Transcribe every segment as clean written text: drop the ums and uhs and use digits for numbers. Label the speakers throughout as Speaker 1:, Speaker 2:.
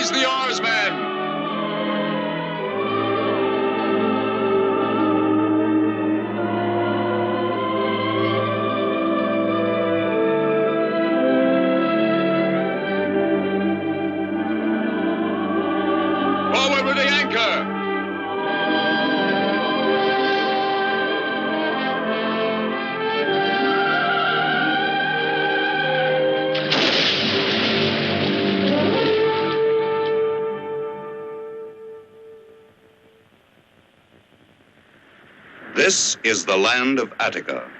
Speaker 1: Raise the oars, men! Forward with the anchor!
Speaker 2: This is the land of Attica,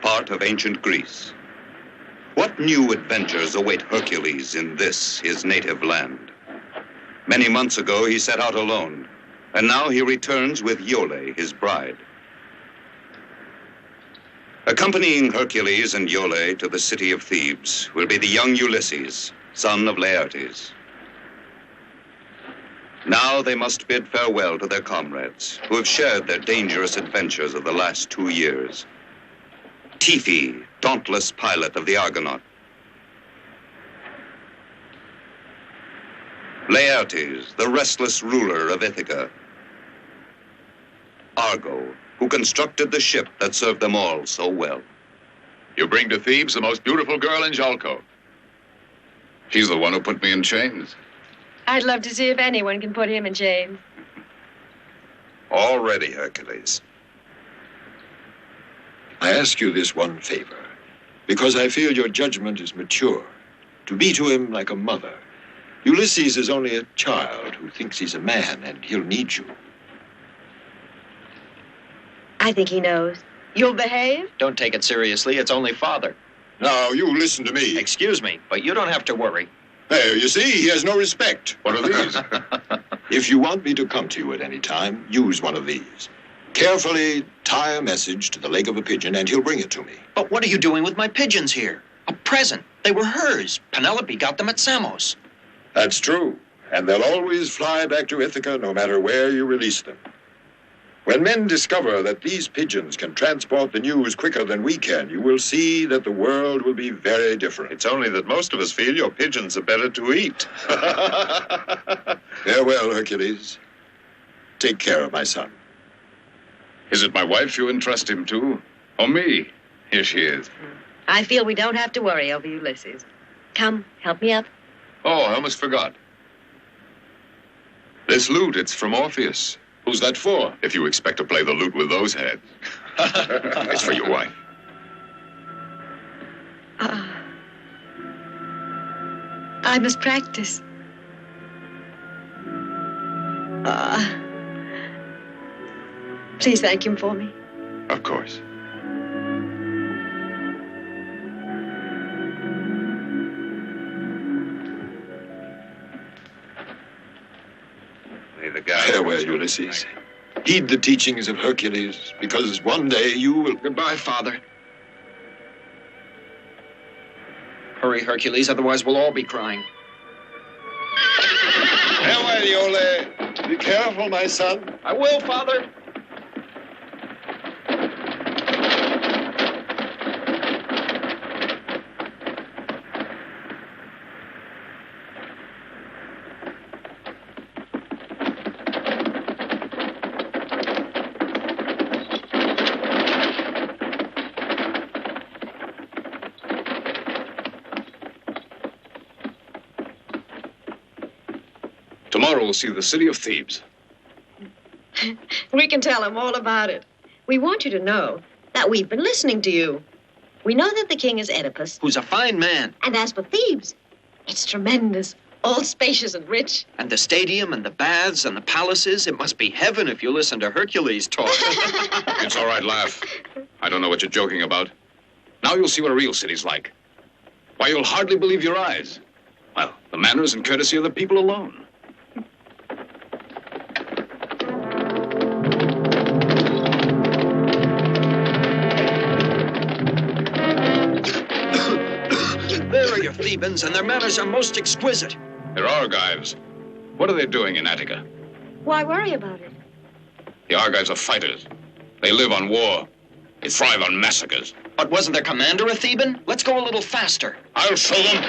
Speaker 2: part of ancient Greece. What new adventures await Hercules in this, his native land? Many months ago, he set out alone, and now he returns with Iole, his bride. Accompanying Hercules and Iole to the city of Thebes will be the young Ulysses, son of Laertes. Now they must bid farewell to their comrades, who have shared their dangerous adventures of the last 2 years. Tiphys, dauntless pilot of the Argonaut. Laertes, the restless ruler of Ithaca. Argo, who constructed the ship that served them all so well.
Speaker 1: You bring to Thebes the most beautiful girl in Jalco. She's the one who put me in chains.
Speaker 3: I'd love to see if anyone can put him in chains.
Speaker 2: All ready, Hercules.
Speaker 4: I ask you this one favor, because I feel your judgment is mature. To be to him like a mother. Ulysses is only a child who thinks he's a man, and he'll need you.
Speaker 3: I think he knows. You'll behave?
Speaker 5: Don't take it seriously. It's only father.
Speaker 4: Now, you listen to me.
Speaker 5: Excuse me, but you don't have to worry.
Speaker 4: There, you see, he has no respect.
Speaker 1: What are these?
Speaker 4: If you want me to come to you at any time, use one of these. Carefully tie a message to the leg of a pigeon, and he'll bring it to me.
Speaker 5: But what are you doing with my pigeons here? A present. They were hers. Penelope got them at Samos.
Speaker 4: That's true. And they'll always fly back to Ithaca no matter where you release them. When men discover that these pigeons can transport the news quicker than we can, you will see that the world will be very different.
Speaker 2: It's only that most of us feel your pigeons are better to eat.
Speaker 4: Farewell, Hercules. Take care of my son.
Speaker 1: Is it my wife you entrust him to? Or me? Here she is.
Speaker 3: I feel we don't have to worry over Ulysses. Come, help me up.
Speaker 1: Oh, I almost forgot. This lute, it's from Orpheus.
Speaker 4: Who's that for?
Speaker 1: If you expect to play the lute with those heads. It's for your wife.
Speaker 3: I must practice. Please thank him for me.
Speaker 1: Of course.
Speaker 4: Farewell, Ulysses. Heed the teachings of Hercules, because one day you will...
Speaker 5: Goodbye, father. Hurry, Hercules, otherwise we'll all be crying.
Speaker 4: Farewell, Iole. Be careful, my son.
Speaker 5: I will, father.
Speaker 1: Tomorrow we'll see the city of Thebes.
Speaker 3: We can tell him all about it. We want you to know that we've been listening to you. We know that the king is Oedipus.
Speaker 5: Who's a fine man.
Speaker 3: And as for Thebes, it's tremendous, all spacious and rich.
Speaker 5: And the stadium and the baths and the palaces, it must be heaven if you listen to Hercules talk.
Speaker 1: It's all right, laugh. I don't know what you're joking about. Now you'll see what a real city's like. Why, you'll hardly believe your eyes. Well, the manners and courtesy of the people alone.
Speaker 5: There are your Thebans, and their manners are most exquisite.
Speaker 1: They're Argives. What are they doing in Attica?
Speaker 3: Why worry about it?
Speaker 1: The Argives are fighters. They live on war. They thrive on massacres.
Speaker 5: But wasn't their commander a Theban? Let's go a little faster.
Speaker 1: I'll show them.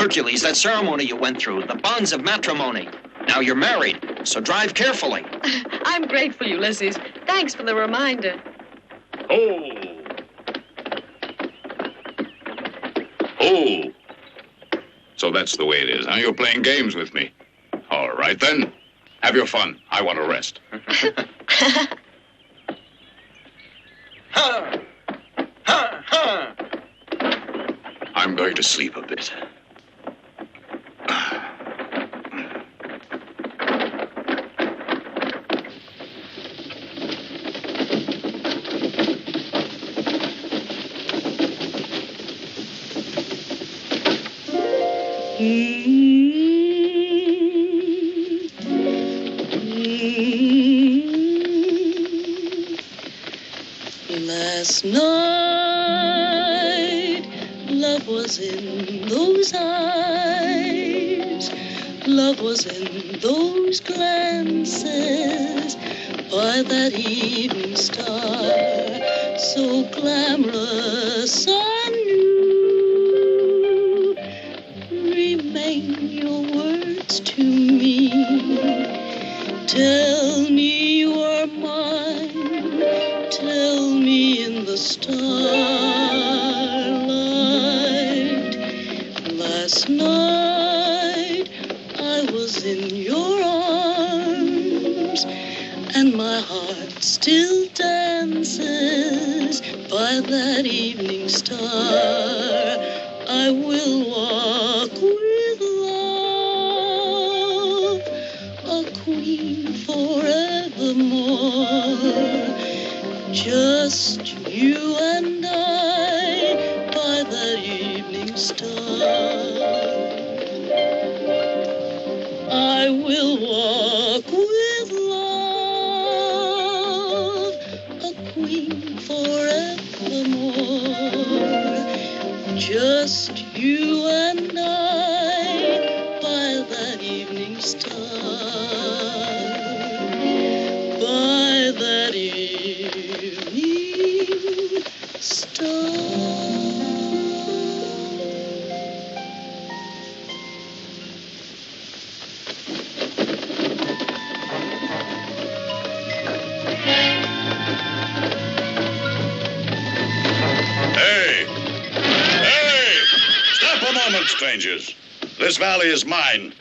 Speaker 5: Hercules, that ceremony you went through, the bonds of matrimony. Now you're married, so drive carefully.
Speaker 3: I'm grateful, Ulysses. Thanks for the reminder.
Speaker 1: Oh! Oh! So that's the way it is, huh? You're playing games with me. All right, then. Have your fun. I want to rest.
Speaker 5: Ha! Ha! Ha!
Speaker 1: I'm going to sleep a bit.
Speaker 6: Last night, love was in those eyes, love was in those glances, by that evening star, so glamorous I knew. Remain your words to me, tell me you are mine. Tell me in the starlight. Last night I was in your arms, and my heart still dances by that evening star. I will walk with love, a queen forevermore. Just you and I by that evening star. I will walk with love, a queen forevermore. Just you and I by that evening star. By that evening star.
Speaker 7: Stop a moment, strangers. This valley is mine.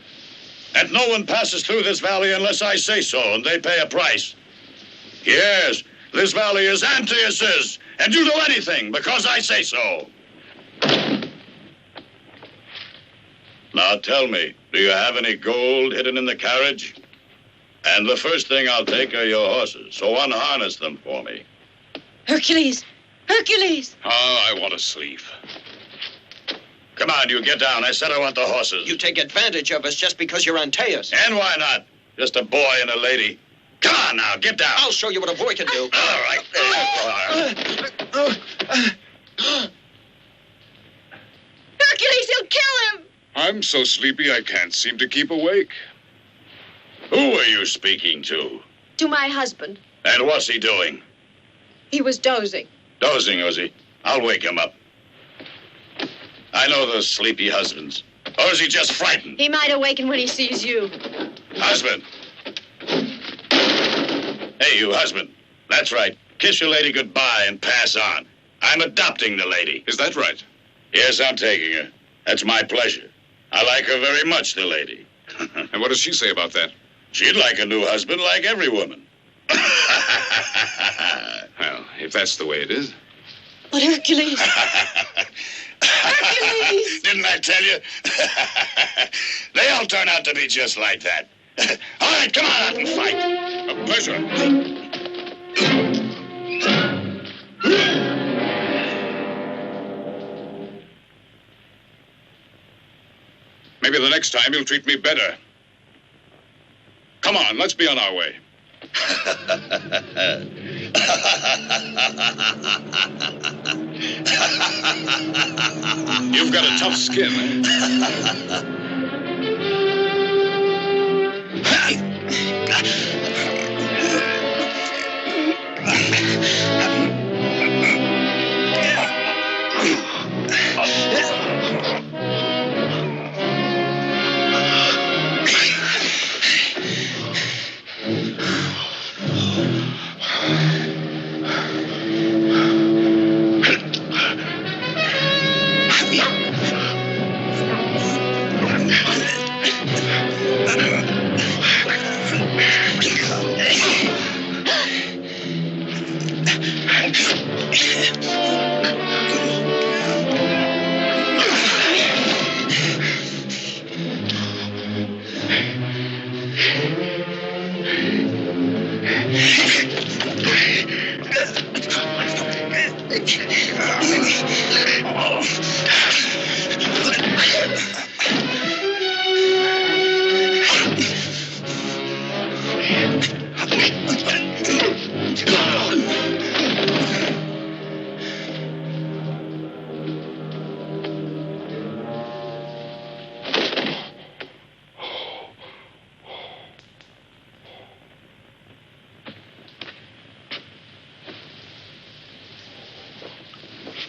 Speaker 7: And no one passes through this valley unless I say so, and they pay a price. Yes, this valley is Antaeus's, and you do anything because I say so. Now tell me, do you have any gold hidden in the carriage? And the first thing I'll take are your horses, so unharness them for me.
Speaker 3: Hercules! Hercules!
Speaker 1: Oh, I want to sleep.
Speaker 7: Come on, you get down. I said I want the horses.
Speaker 5: You take advantage of us just because you're Antaeus.
Speaker 7: And why not? Just a boy and a lady. Come on now, get down.
Speaker 5: I'll show you what a boy can do.
Speaker 7: All right.
Speaker 3: Hercules, he'll kill him!
Speaker 1: I'm so sleepy I can't seem to keep awake.
Speaker 7: Who are you speaking to?
Speaker 3: To my husband.
Speaker 7: And what's he doing?
Speaker 3: He was dozing.
Speaker 7: Dozing, was he? I'll wake him up. I know those sleepy husbands. Or is he just frightened?
Speaker 3: He might awaken when he sees you.
Speaker 7: Husband. Hey, you husband. That's right. Kiss your lady goodbye and pass on. I'm adopting the lady.
Speaker 1: Is that right?
Speaker 7: Yes, I'm taking her. That's my pleasure. I like her very much, the lady.
Speaker 1: And what does she say about that?
Speaker 7: She'd like a new husband like every woman.
Speaker 1: Well, if that's the way it is.
Speaker 3: But Hercules! Hercules!
Speaker 7: Didn't I tell you? They all turn out to be just like that. All right, come on out and fight.
Speaker 1: A pleasure. Maybe the next time you'll treat me better. Come on, let's be on our way. You've got a tough skin, eh?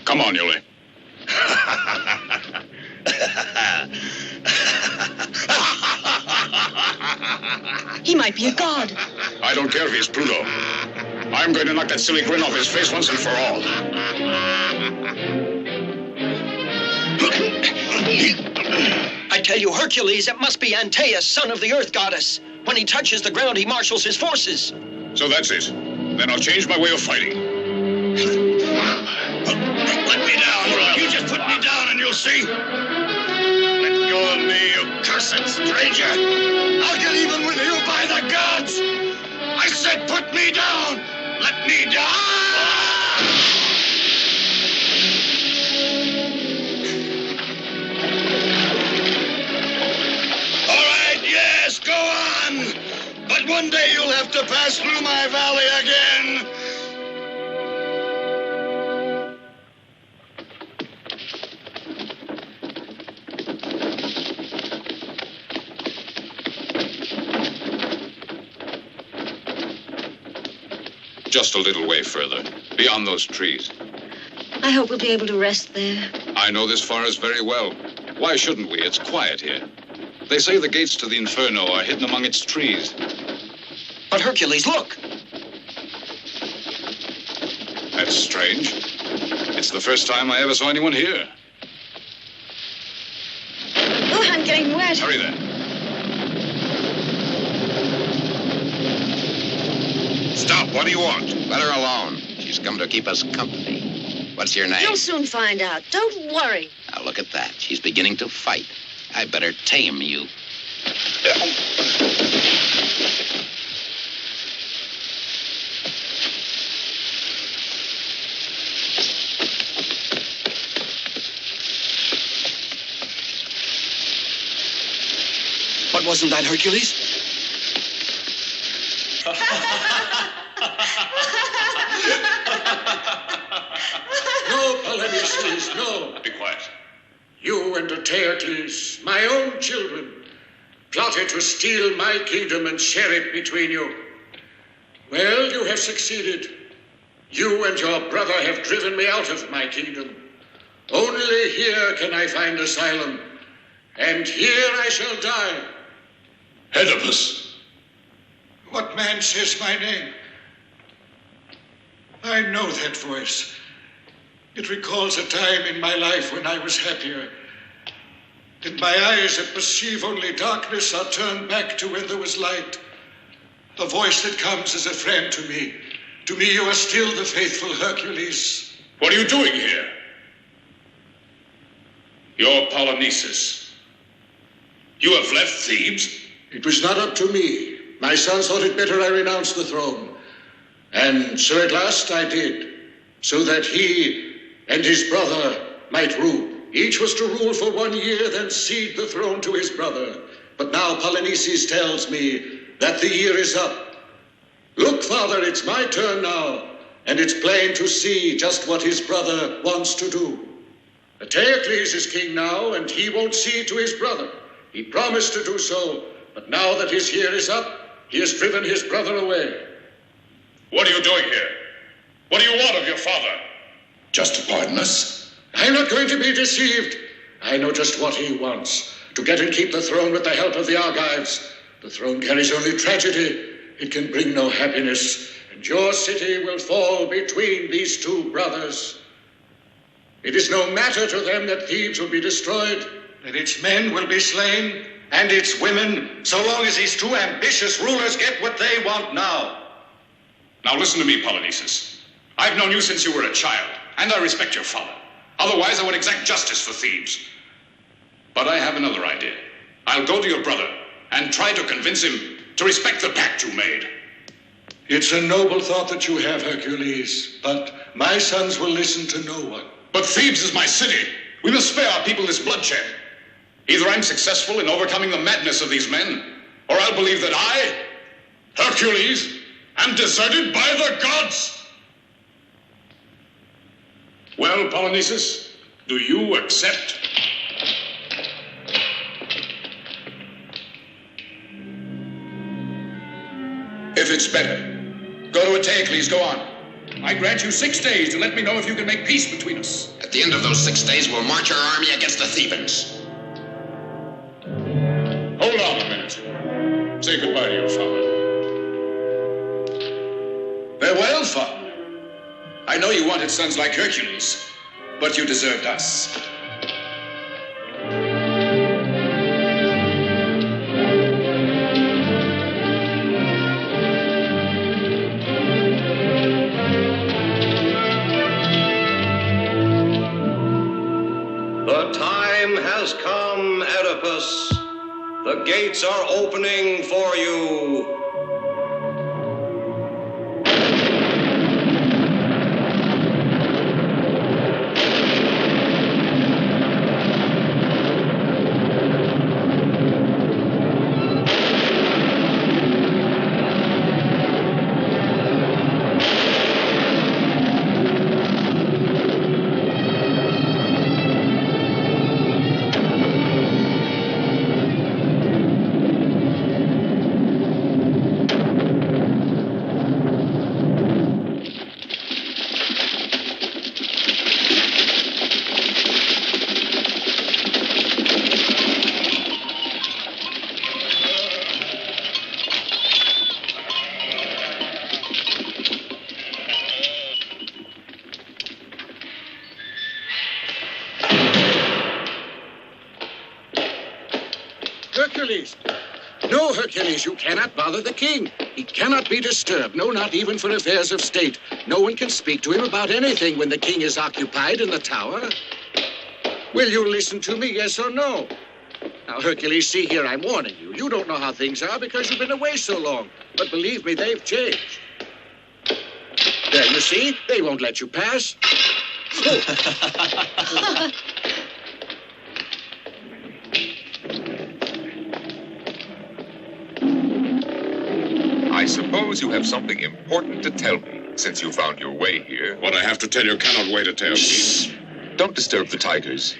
Speaker 1: Come on, Yuli.
Speaker 3: He might be a god.
Speaker 1: I don't care if he's Pluto. I'm going to knock that silly grin off his face once and for all.
Speaker 5: I tell you, Hercules, it must be Antaeus, son of the Earth Goddess. When he touches the ground, he marshals his forces.
Speaker 1: So that's it. Then I'll change my way of fighting.
Speaker 7: Let me down, Ron. You just put me down and you'll see. Let go of me, you cursed stranger. I'll get even with you by the gods. I said put me down. Let me down. All right, yes, go on. But one day you'll have to pass through my valley again.
Speaker 1: Just a little way further, beyond those trees.
Speaker 3: I hope we'll be able to rest there.
Speaker 1: I know this forest very well. Why shouldn't we? It's quiet here. They say the gates to the Inferno are hidden among its trees.
Speaker 5: But Hercules, look!
Speaker 1: That's strange. It's the first time I ever saw anyone here.
Speaker 3: Oh, I'm getting wet.
Speaker 1: Hurry then.
Speaker 8: Stop. What do you want? Let her alone. She's come to keep us company. What's your name?
Speaker 3: You'll soon find out. Don't worry.
Speaker 8: Now, look at that. She's beginning to fight. I better tame you.
Speaker 5: But wasn't that Hercules?
Speaker 9: No, Polyneices, no.
Speaker 1: Be quiet.
Speaker 9: You and Hercules, my own children, plotted to steal my kingdom and share it between you. Well, you have succeeded. You and your brother have driven me out of my kingdom. Only here can I find asylum, and here I shall die.
Speaker 7: Oedipus.
Speaker 9: What man says my name? I know that voice. It recalls a time in my life when I was happier. Did my eyes that perceive only darkness are turned back to when there was light? A voice that comes as a friend to me. To me, you are still the faithful Hercules.
Speaker 7: What are you doing here? You're Polynices. You have left Thebes?
Speaker 9: It was not up to me. My sons thought it better I renounce the throne. And so at last I did, so that he and his brother might rule. Each was to rule for 1 year, then cede the throne to his brother. But now Polynices tells me that the year is up. Look, Father, it's my turn now, and it's plain to see just what his brother wants to do. Hercules is king now, and he won't cede to his brother. He promised to do so, but now that his year is up, he has driven his brother away.
Speaker 7: What are you doing here? What do you want of your father?
Speaker 9: Just to pardon us. I'm not going to be deceived. I know just what he wants. To get and keep the throne with the help of the Argives. The throne carries only tragedy. It can bring no happiness. And your city will fall between these two brothers. It is no matter to them that Thebes will be destroyed, that its men will be slain, and its women, so long as these two ambitious rulers get what they want now.
Speaker 1: Now listen to me, Polynices. I've known you since you were a child, and I respect your father. Otherwise, I would exact justice for thieves. But I have another idea. I'll go to your brother and try to convince him to respect the pact you made.
Speaker 9: It's a noble thought that you have, Hercules, but my sons will listen to no one.
Speaker 1: But Thebes is my city. We must spare our people this bloodshed. Either I'm successful in overcoming the madness of these men, or I'll believe that I, Hercules, am deserted by the gods. Well, Polynices, do you accept? If it's better, go to Eteocles, go on. I grant you 6 days to let me know if you can make peace between us.
Speaker 8: At the end of those 6 days, we'll march our army against the Thebans.
Speaker 1: Hold on a minute. Say goodbye to your father. Farewell, father. I know you wanted sons like Hercules, but you deserved us.
Speaker 5: The time has come, Oedipus. The gates are opening for you.
Speaker 9: Hercules! No, Hercules, you cannot bother the king. He cannot be disturbed, no, not even for affairs of state. No one can speak to him about anything when the king is occupied in the tower. Will you listen to me, yes or no? Now, Hercules, see here, I'm warning you. You don't know how things are because you've been away so long. But believe me, they've changed. There, you see? They won't let you pass. Oh.
Speaker 10: I suppose you have something important to tell me, since you found your way here.
Speaker 1: What I have to tell you cannot wait a tale.
Speaker 10: Shh! Don't disturb the tigers.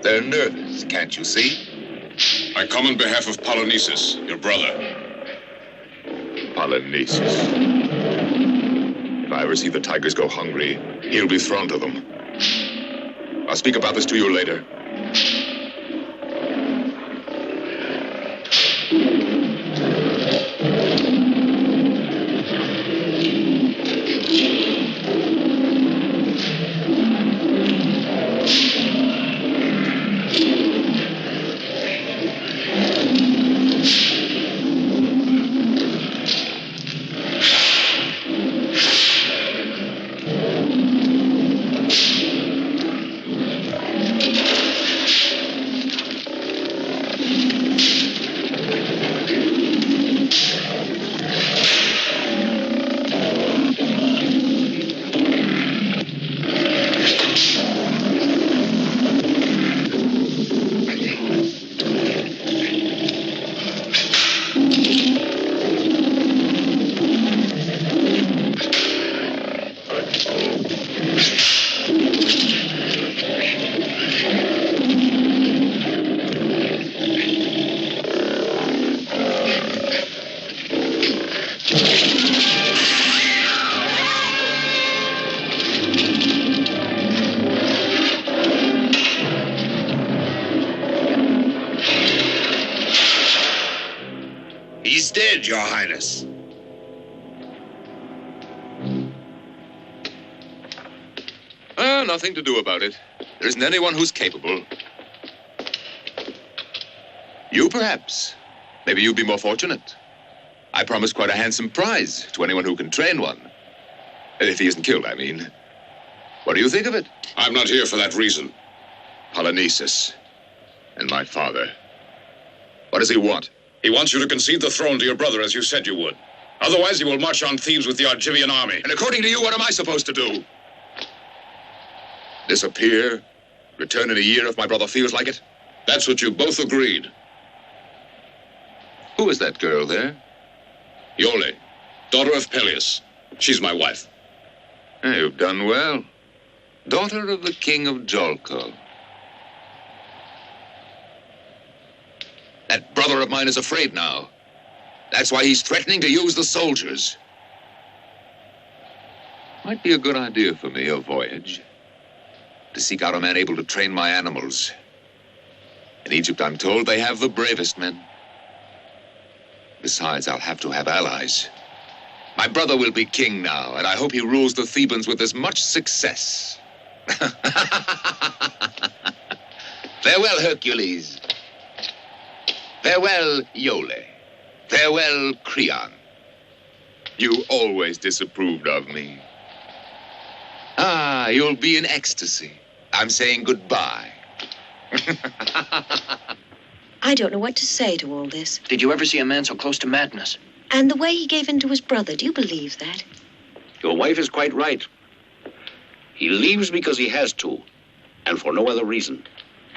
Speaker 10: They're nervous, can't you see?
Speaker 1: I come on behalf of Polynices, your brother.
Speaker 10: Polynices. If I ever see the tigers go hungry, he'll be thrown to them. I'll speak about this to you later.
Speaker 8: He's dead, Your Highness.
Speaker 10: Nothing to do about it. There isn't anyone who's capable. You, perhaps. Maybe you'd be more fortunate. I promised quite a handsome prize to anyone who can train one. If he isn't killed, I mean. What do you think of it?
Speaker 1: I'm not here for that reason.
Speaker 10: Polynices. And my father. What does he want?
Speaker 1: He wants you to concede the throne to your brother as you said you would. Otherwise, he will march on Thebes with the Argivian army.
Speaker 10: And according to you, what am I supposed to do? Disappear? Return in a year if my brother feels like it?
Speaker 1: That's what you both agreed.
Speaker 10: Who is that girl there?
Speaker 1: Iole, daughter of Peleus. She's my wife.
Speaker 10: You've done well. Daughter of the king of Jolko. That brother of mine is afraid now. That's why he's threatening to use the soldiers. Might be a good idea for me, a voyage. To seek out a man able to train my animals. In Egypt, I'm told, they have the bravest men. Besides, I'll have to have allies. My brother will be king now, and I hope he rules the Thebans with as much success. Farewell, Hercules. Farewell, Iole. Farewell, Creon. You always disapproved of me. Ah, you'll be in ecstasy. I'm saying goodbye.
Speaker 3: I don't know what to say to all this.
Speaker 5: Did you ever see a man so close to madness?
Speaker 3: And the way he gave in to his brother, do you believe that?
Speaker 11: Your wife is quite right. He leaves because he has to, and for no other reason.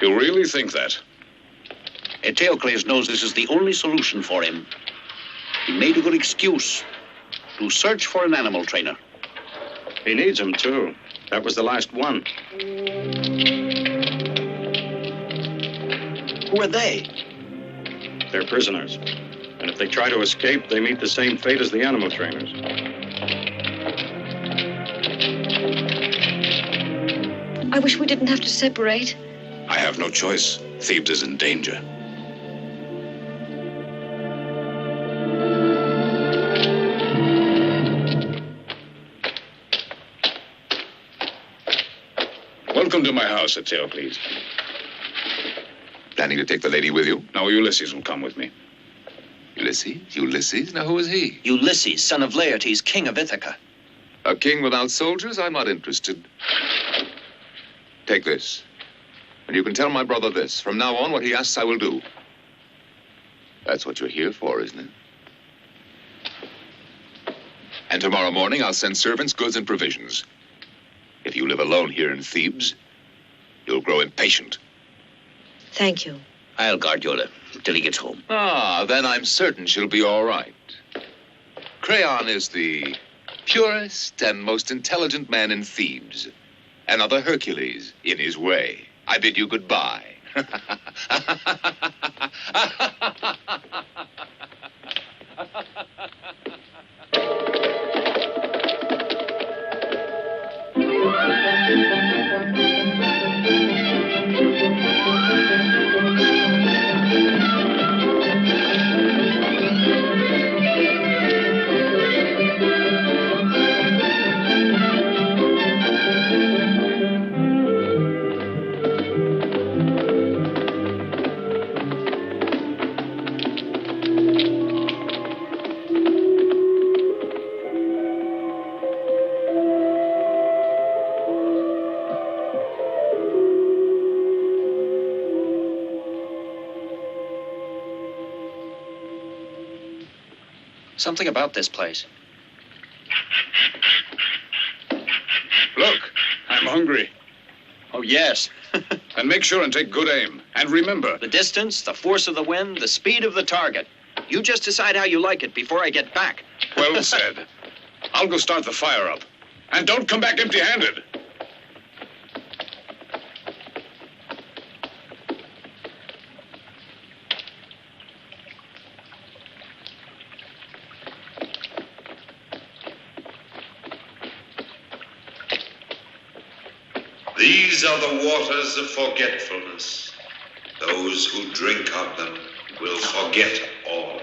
Speaker 1: You really think that?
Speaker 11: Eteocles knows this is the only solution for him. He made a good excuse to search for an animal trainer.
Speaker 12: He needs him, too. That was the last one.
Speaker 5: Who are they?
Speaker 12: They're prisoners. And if they try to escape, they meet the same fate as the animal trainers.
Speaker 3: I wish we didn't have to separate.
Speaker 1: I have no choice. Thebes is in danger. Welcome to my house, Eteocles.
Speaker 10: Planning to take the lady with you?
Speaker 1: No, Ulysses will come with me.
Speaker 10: Ulysses? Ulysses? Now, who is he?
Speaker 5: Ulysses, son of Laertes, king of Ithaca.
Speaker 10: A king without soldiers? I'm not interested. Take this. And you can tell my brother this. From now on, what he asks, I will do. That's what you're here for, isn't it? And tomorrow morning, I'll send servants, goods, and provisions. If you live alone here in Thebes, you'll grow impatient.
Speaker 3: Thank you.
Speaker 11: I'll guard Iole till he gets home.
Speaker 10: Ah, then I'm certain she'll be all right. Creon is the purest and most intelligent man in Thebes. Another Hercules in his way. I bid you goodbye.
Speaker 5: Something about this place.
Speaker 1: Look, I'm hungry.
Speaker 5: Oh, yes.
Speaker 1: And make sure and take good aim. And remember...
Speaker 5: The distance, the force of the wind, the speed of the target. You just decide how you like it before I get back.
Speaker 1: Well said. I'll go start the fire up. And don't come back empty-handed.
Speaker 13: These are the waters of forgetfulness. Those who drink of them will forget all.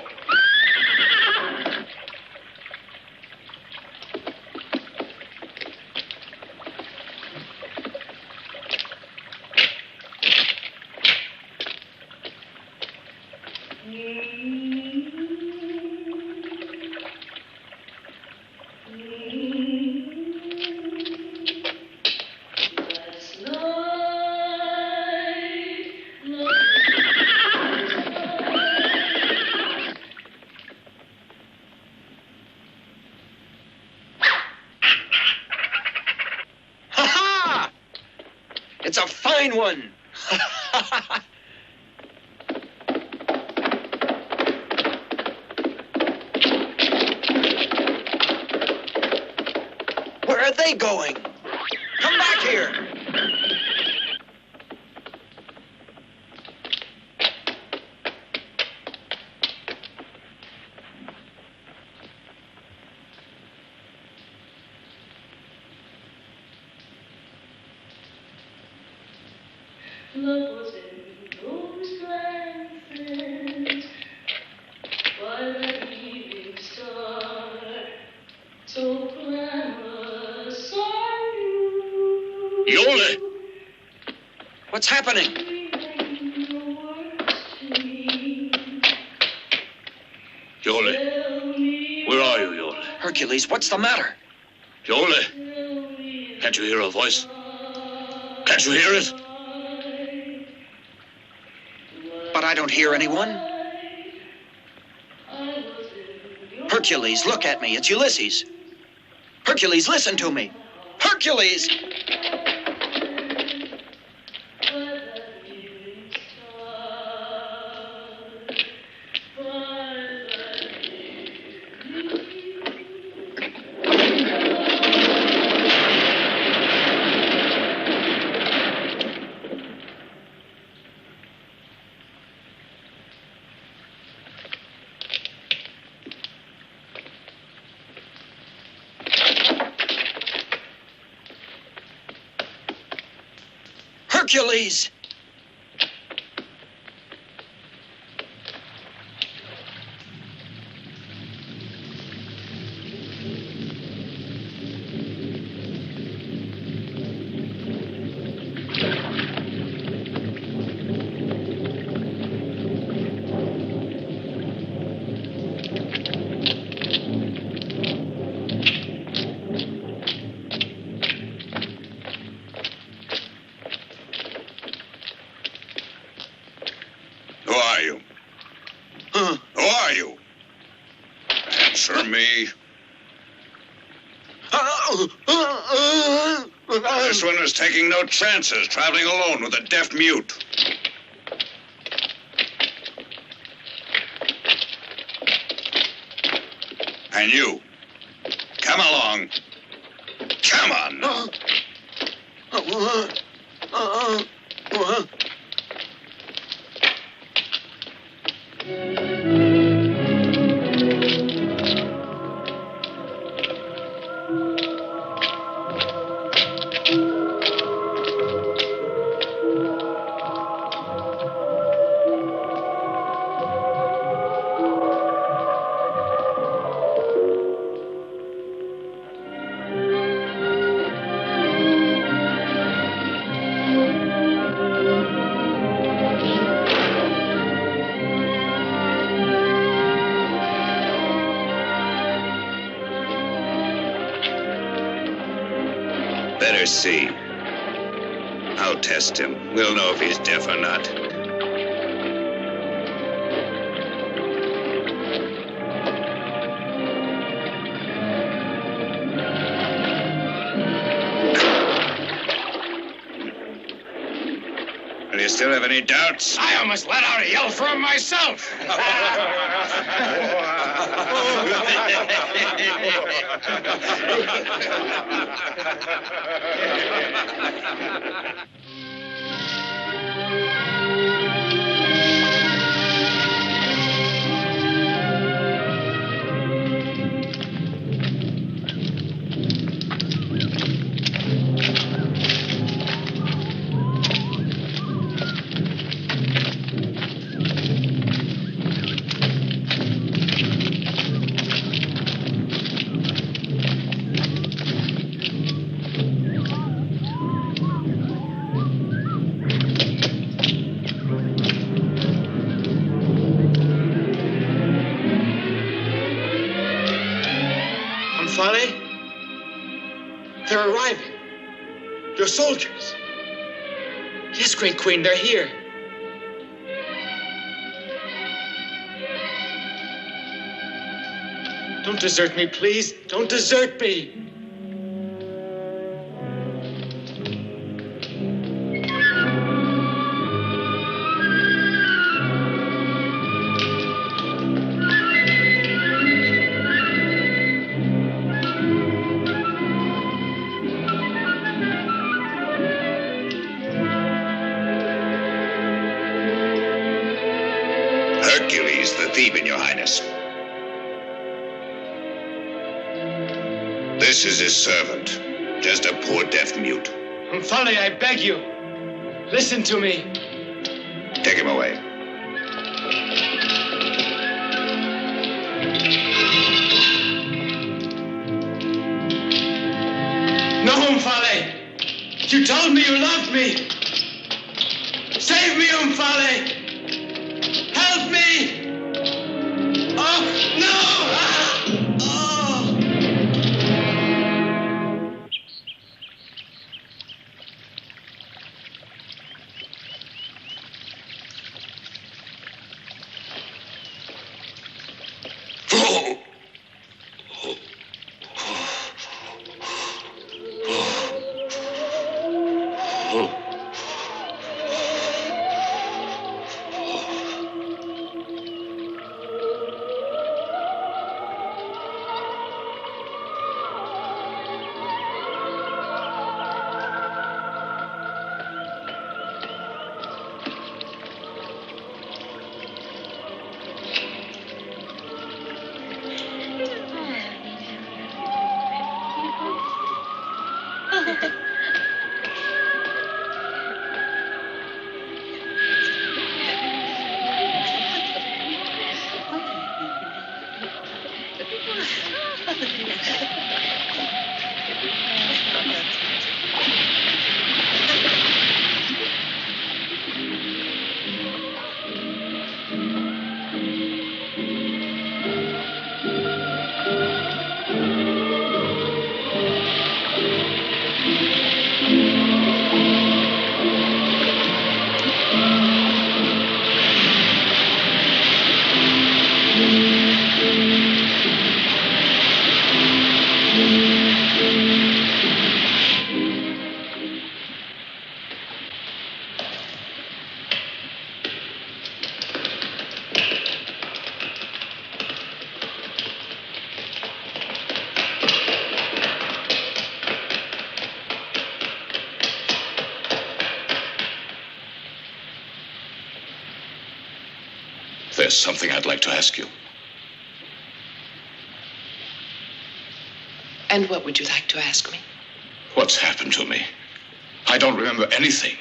Speaker 5: It's a fine one. Where are they going? Come back here.
Speaker 6: Love was in those glances by the evening star, so glamorous are you.
Speaker 1: Yole!
Speaker 5: What's happening?
Speaker 1: Yole, where are you, Yole?
Speaker 5: Hercules, what's the matter?
Speaker 1: Yole, can't you hear a voice? Can't you hear it?
Speaker 5: But I don't hear anyone. Hercules, look at me. It's Ulysses. Hercules, listen to me. Hercules! Hercules!
Speaker 2: Who are you? Who are you? Answer me. This one is taking no chances, traveling alone with a deaf mute. And you, come along. Come on now. Better see. I'll test him. We'll know if he's deaf or not. Do you still have any doubts?
Speaker 1: I almost let out a yell from myself.
Speaker 5: Funny? They're arriving. Your soldiers. Yes, Great Queen, they're here. Don't desert me, please. Don't desert me.
Speaker 2: This is his servant. Just a poor deaf mute.
Speaker 14: Umfale, I beg you. Listen to me.
Speaker 2: Take him away.
Speaker 14: No, Umfale. You told me you loved me. Save me, Umfale. Help me. Oh, no! Ah! Oh!
Speaker 1: There's something I'd like to ask you.
Speaker 15: And what would you like to ask me?
Speaker 1: What's happened to me? I don't remember anything.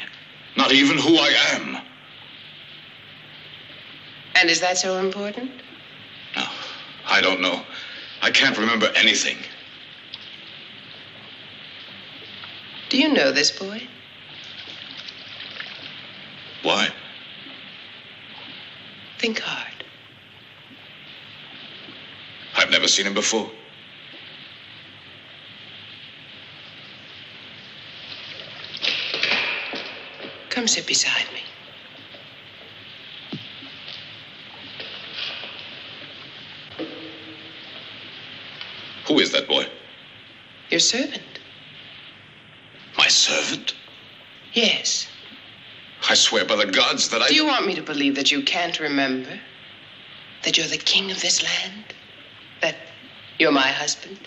Speaker 1: Not even who I am.
Speaker 15: And is that so important?
Speaker 1: No, I don't know. I can't remember anything.
Speaker 15: Do you know this boy?
Speaker 1: Why?
Speaker 15: Think hard.
Speaker 1: I've never seen him before.
Speaker 15: Come sit beside me.
Speaker 1: Who is that boy?
Speaker 15: Your servant.
Speaker 1: My servant?
Speaker 15: Yes.
Speaker 1: I swear by the gods that I...
Speaker 15: Do you want me to believe that you can't remember? That you're the king of this land? That you're my husband?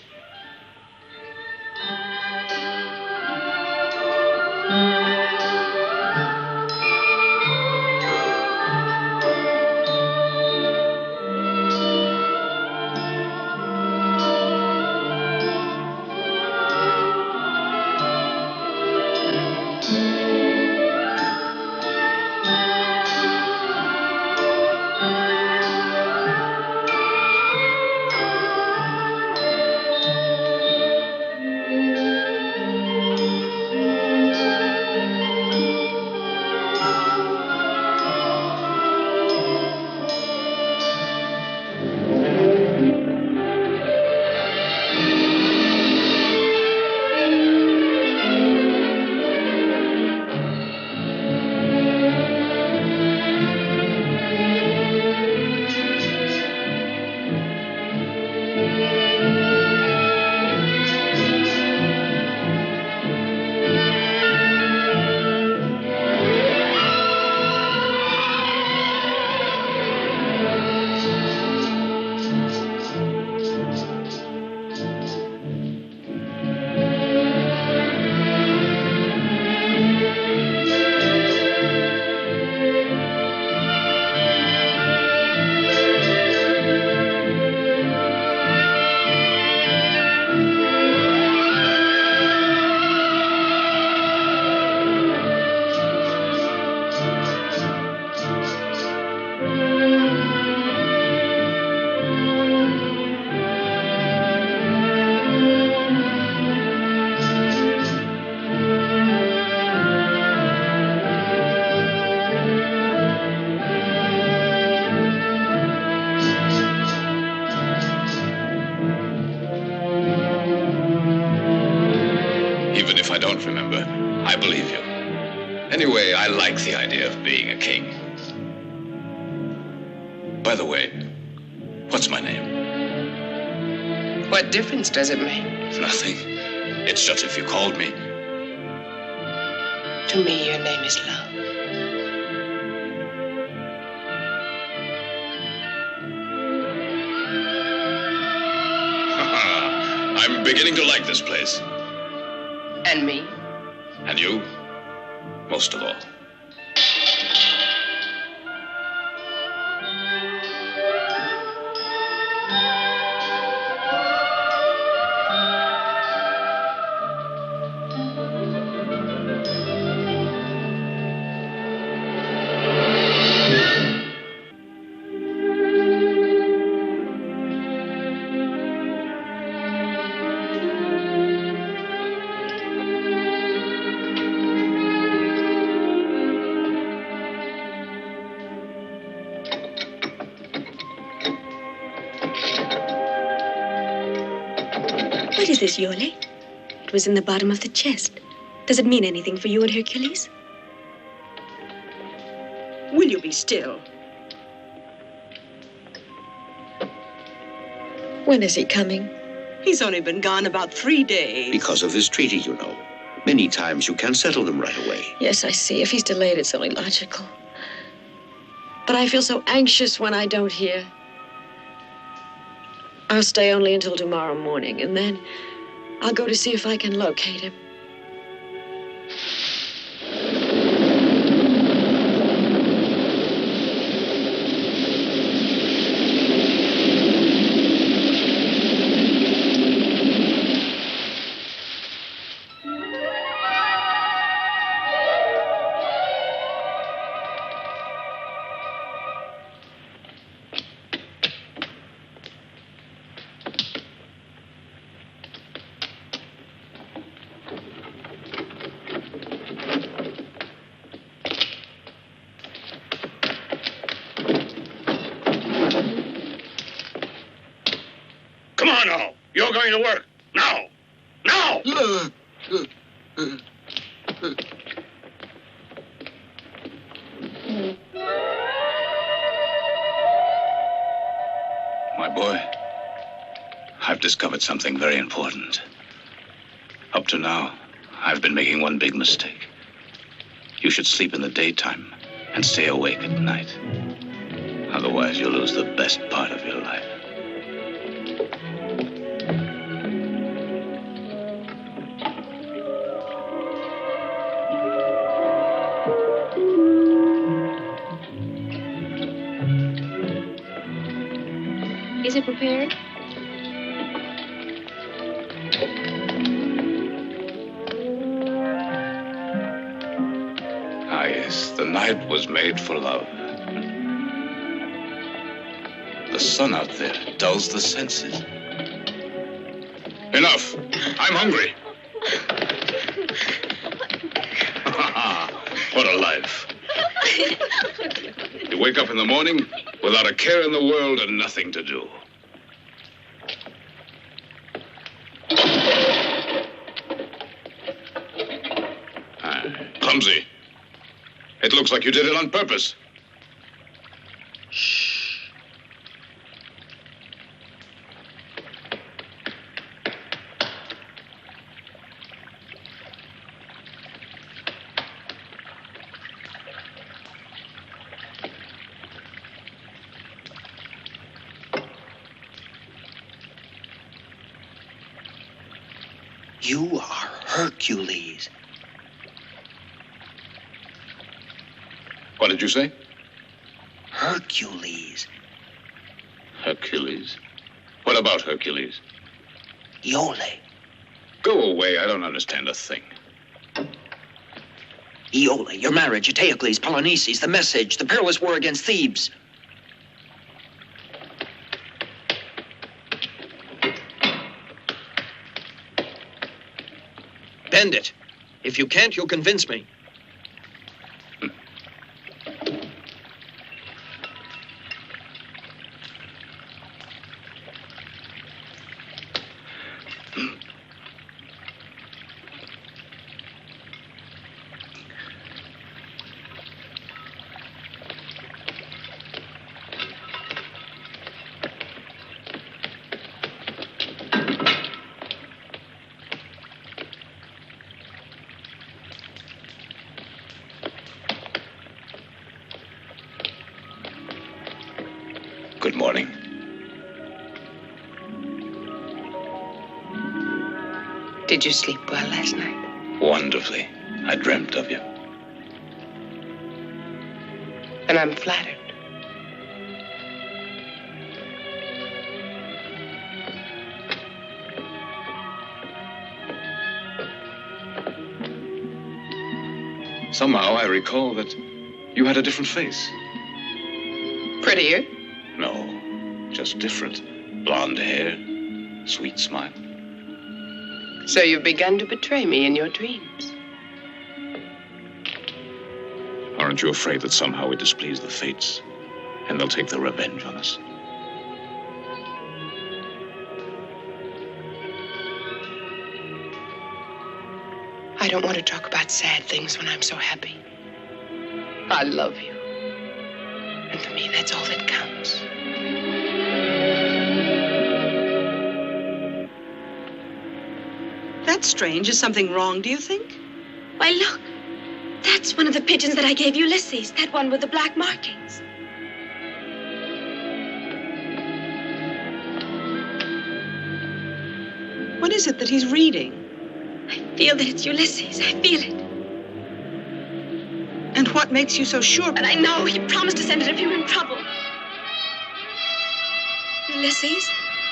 Speaker 16: Even if I don't remember, I believe you. Anyway, I like the idea of being a king. By the way, what's my name?
Speaker 15: What difference does it make?
Speaker 16: Nothing. It's just if you called me.
Speaker 15: To me, your name is love.
Speaker 16: I'm beginning to like this place.
Speaker 15: And me?
Speaker 16: And you? Most of all.
Speaker 17: What is this, Yole? It was in the bottom of the chest. Does it mean anything for you and Hercules?
Speaker 3: Will you be still? When is he coming?
Speaker 18: He's only been gone about 3 days.
Speaker 11: Because of this treaty, you know. Many times you can't settle them right away.
Speaker 3: Yes, I see. If he's delayed, it's only logical. But I feel so anxious when I don't hear. I'll stay only until tomorrow morning, and then I'll go to see if I can locate him.
Speaker 7: Come on now. You're going to work. Now. Now!
Speaker 16: My boy, I've discovered something very important. Up to now, I've been making one big mistake. You should sleep in the daytime and stay awake at night. Otherwise, you'll lose the best part of your life.
Speaker 17: Is it prepared?
Speaker 16: Ah, yes, the night was made for love. The sun out there dulls the senses. Enough. I'm hungry. What a life. You wake up in the morning without a care in the world and nothing to do. Clumsy. It looks like you did it on purpose.
Speaker 5: You are Hercules.
Speaker 16: What did you say?
Speaker 5: Hercules.
Speaker 16: Hercules? What about Hercules?
Speaker 5: Iole.
Speaker 16: Go away. I don't understand a thing.
Speaker 5: Iole, your marriage, Eteocles, Polynices, the message, the perilous war against Thebes. Bend it. If you can't, you'll convince me.
Speaker 16: Good morning.
Speaker 15: Did you sleep well last night?
Speaker 16: Wonderfully. I dreamt of you.
Speaker 15: And I'm flattered.
Speaker 16: Somehow I recall that you had a different face.
Speaker 15: Prettier?
Speaker 16: No, just different. Blonde hair, sweet smile.
Speaker 15: So you've begun to betray me in your dreams.
Speaker 16: Aren't you afraid that somehow we displease the fates and they'll take their revenge on us?
Speaker 15: I don't want to talk about sad things when I'm so happy. I love you. And to me, that's all that counts.
Speaker 18: That's strange. Is something wrong, do you think?
Speaker 17: Why, look. That's one of the pigeons that I gave Ulysses. That one with the black markings.
Speaker 18: What is it that he's reading?
Speaker 17: I feel that it's Ulysses. I feel it.
Speaker 18: And what makes you so sure?
Speaker 17: But I know he promised to send it if you were in trouble. Ulysses?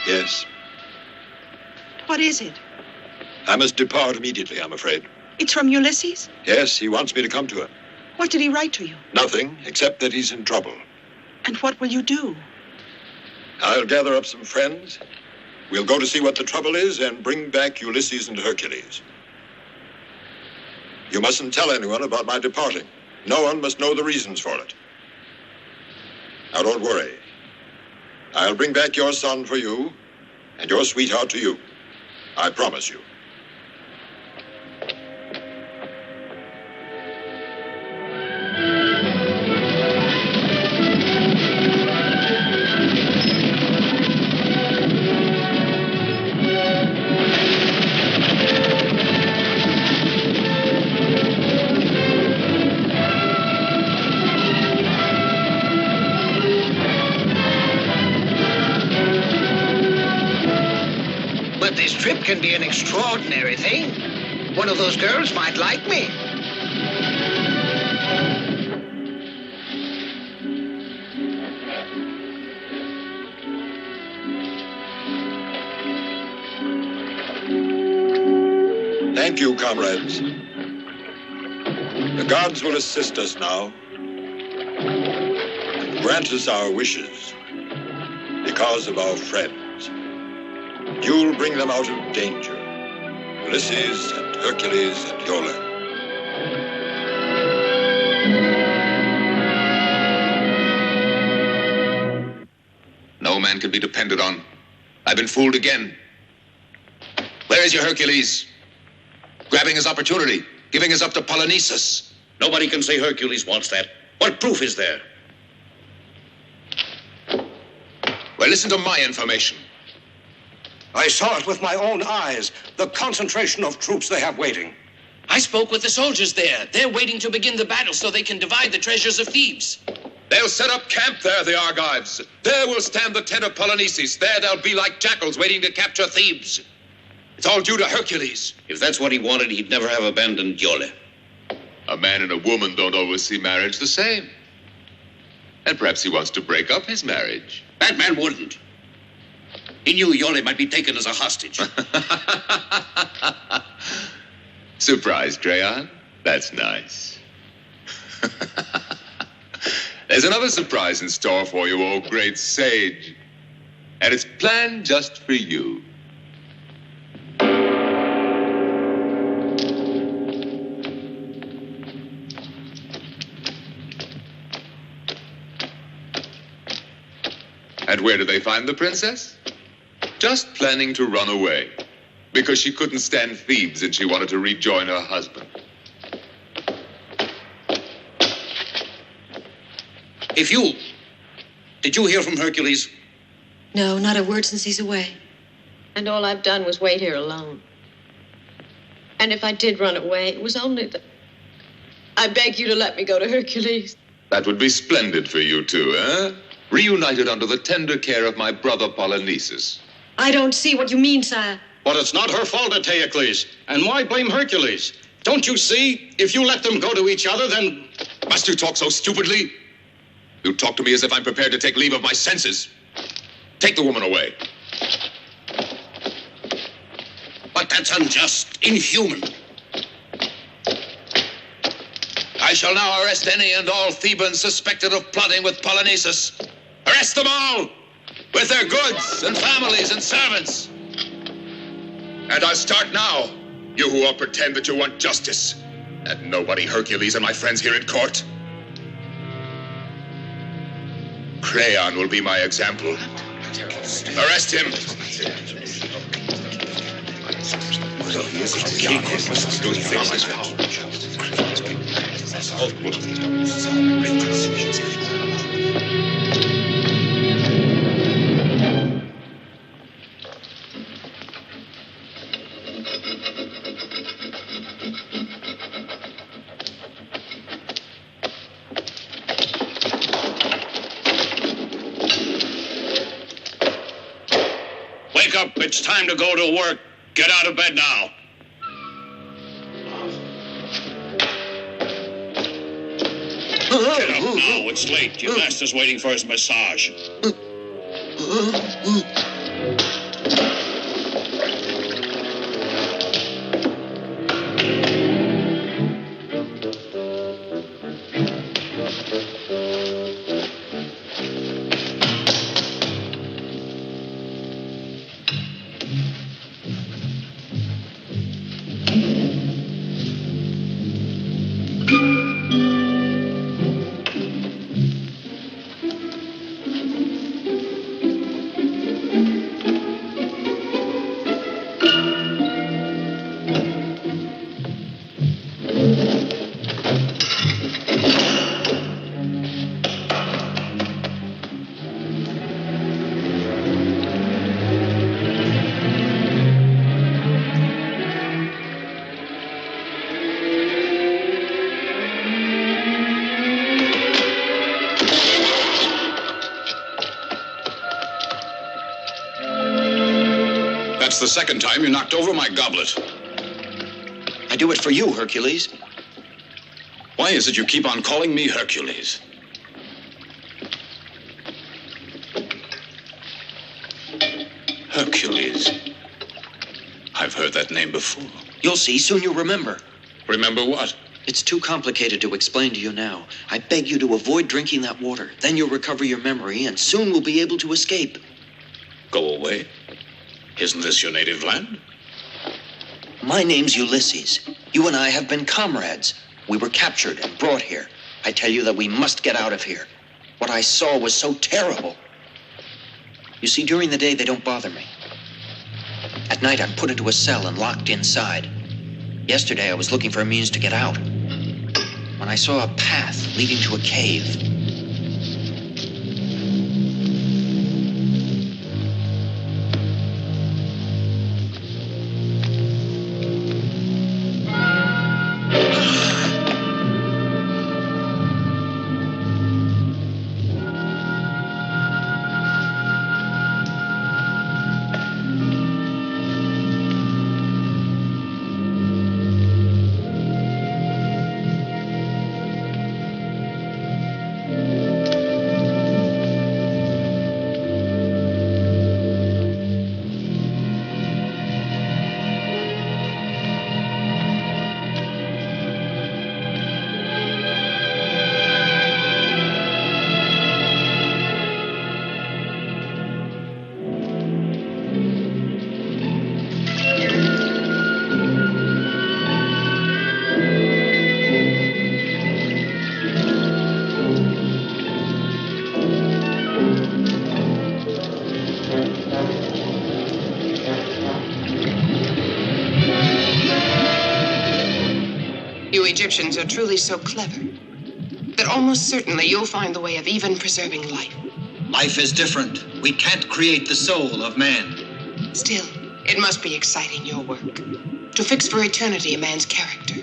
Speaker 4: Yes.
Speaker 18: What is it?
Speaker 4: I must depart immediately, I'm afraid.
Speaker 18: It's from Ulysses?
Speaker 4: Yes, he wants me to come to him.
Speaker 18: What did he write to you?
Speaker 4: Nothing, except that he's in trouble.
Speaker 18: And what will you do?
Speaker 4: I'll gather up some friends. We'll go to see what the trouble is and bring back Ulysses and Hercules. You mustn't tell anyone about my departing. No one must know the reasons for it. Now, don't worry. I'll bring back your son for you and your sweetheart to you. I promise you.
Speaker 5: This trip can be an extraordinary thing. One of those girls might like me.
Speaker 4: Thank you, comrades. The gods will assist us now and grant us our wishes because of our friends. You'll bring them out of danger. Ulysses and Hercules and Iole.
Speaker 10: No man can be depended on. I've been fooled again. Where is your Hercules? Grabbing his opportunity, giving us up to Polynices.
Speaker 11: Nobody can say Hercules wants that. What proof is there?
Speaker 10: Well, listen to my information.
Speaker 9: I saw it with my own eyes, the concentration of troops they have waiting.
Speaker 5: I spoke with the soldiers there. They're waiting to begin the battle so they can divide the treasures of Thebes.
Speaker 10: They'll set up camp there, the Argives. There will stand the tent of Polynices. There they'll be like jackals waiting to capture Thebes. It's all due to Hercules.
Speaker 11: If that's what he wanted, he'd never have abandoned Iole.
Speaker 10: A man and a woman don't always see marriage the same. And perhaps he wants to break up his marriage.
Speaker 11: That man wouldn't. He knew Iole might be taken as a hostage.
Speaker 10: Surprised, Crayon? That's nice. There's another surprise in store for you, old great sage. And it's planned just for you. And where did they find the princess? Just planning to run away. Because she couldn't stand Thebes and she wanted to rejoin her husband.
Speaker 11: Did you hear from Hercules?
Speaker 3: No, not a word since he's away. And all I've done was wait here alone. And if I did run away, it was only that I beg you to let me go to Hercules.
Speaker 10: That would be splendid for you two, eh? reunited under the tender care of my brother Polynices.
Speaker 3: I don't see what you mean, sire.
Speaker 12: But it's not her fault, Eteocles. And why blame Hercules? Don't you see? If you let them go to each other, then...
Speaker 16: Must you talk so stupidly? You talk to me as if I'm prepared to take leave of my senses. Take the woman away.
Speaker 11: But that's unjust, inhuman.
Speaker 10: I shall now arrest any and all Thebans suspected of plotting with Polynices. Arrest them all, with their goods and families and servants.
Speaker 16: And I'll start now, you who all pretend that you want justice. And nobody Hercules and my friends here in court. Creon will be my example. Arrest him.
Speaker 12: Wake up. It's time to go to work. Get out of bed now. Get up now. It's late. Your master's waiting for his massage. That's the second time you knocked over my goblet.
Speaker 5: I do it for you, Hercules.
Speaker 12: Why is it you keep on calling me Hercules? Hercules. I've heard that name before.
Speaker 5: You'll see. Soon you'll remember.
Speaker 12: Remember what?
Speaker 5: It's too complicated to explain to you now. I beg you to avoid drinking that water. Then you'll recover your memory, and soon we'll be able to escape.
Speaker 12: Go away? Isn't this your native land?
Speaker 5: My name's Ulysses. You and I have been comrades. We were captured and brought here. I tell you that we must get out of here. What I saw was so terrible. You see, during the day, they don't bother me. At night, I'm put into a cell and locked inside. Yesterday, I was looking for a means to get out, when I saw a path leading to a cave.
Speaker 15: You Egyptians are truly so clever that almost certainly you'll find the way of even preserving life.
Speaker 19: Life is different. We can't create the soul of man.
Speaker 15: Still, it must be exciting, your work. To fix for eternity a man's character.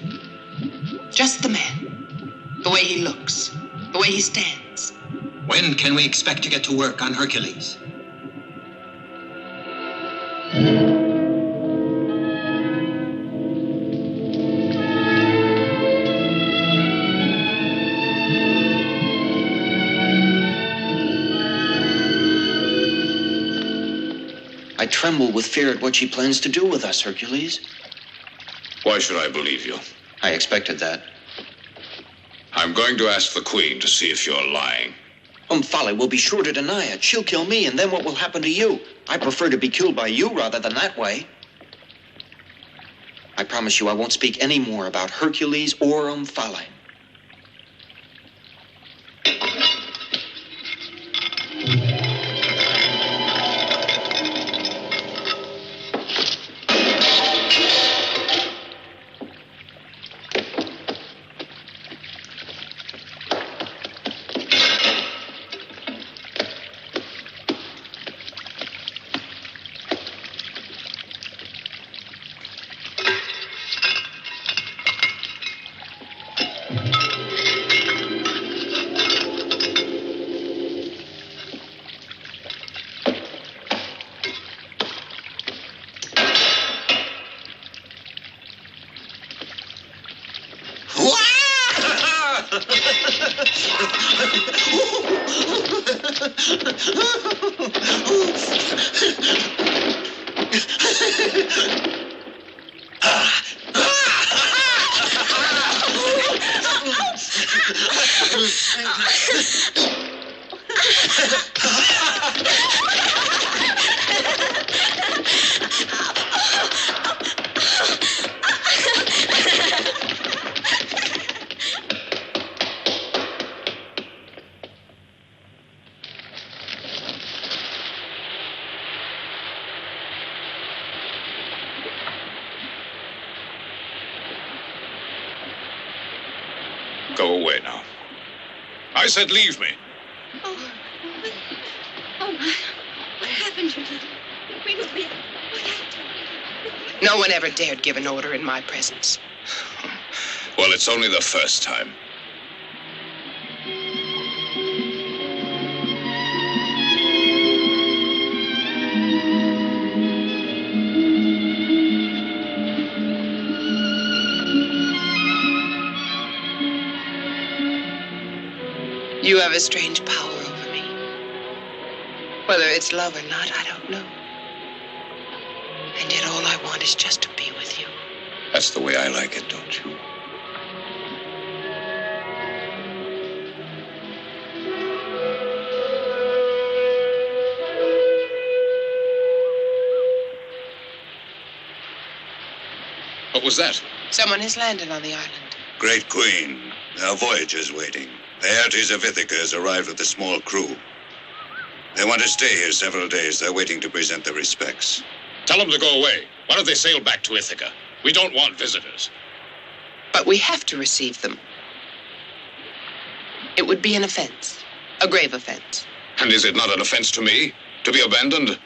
Speaker 15: Just the man. The way he looks. The way he stands.
Speaker 19: When can we expect to get to work on Hercules?
Speaker 5: I tremble with fear at what she plans to do with us, Hercules.
Speaker 1: Why should I believe you?
Speaker 5: I expected that.
Speaker 1: I'm going to ask the Queen to see if you're lying.
Speaker 5: Omphale will be sure to deny it. She'll kill me, and then what will happen to you? I prefer to be killed by you rather than that way. I promise you I won't speak any more about Hercules or Omphale.
Speaker 1: Go away now. I said leave me.
Speaker 3: Oh, what happened to you?
Speaker 15: No one ever dared give an order in my presence.
Speaker 1: Well, it's only the first time.
Speaker 15: You have a strange power over me. Whether it's love or not, I don't know. And yet all I want is just to be with you.
Speaker 1: That's the way I like it, don't you? What was that?
Speaker 15: Someone has landed on the island.
Speaker 2: Great Queen, our voyager's waiting. The Hercules of Ithaca has arrived with a small crew. They want to stay here several days. They're waiting to present their respects.
Speaker 1: Tell them to go away. Why don't they sail back to Ithaca? We don't want visitors.
Speaker 15: But we have to receive them. It would be an offense. A grave offense.
Speaker 1: And is it not an offense to me to be abandoned?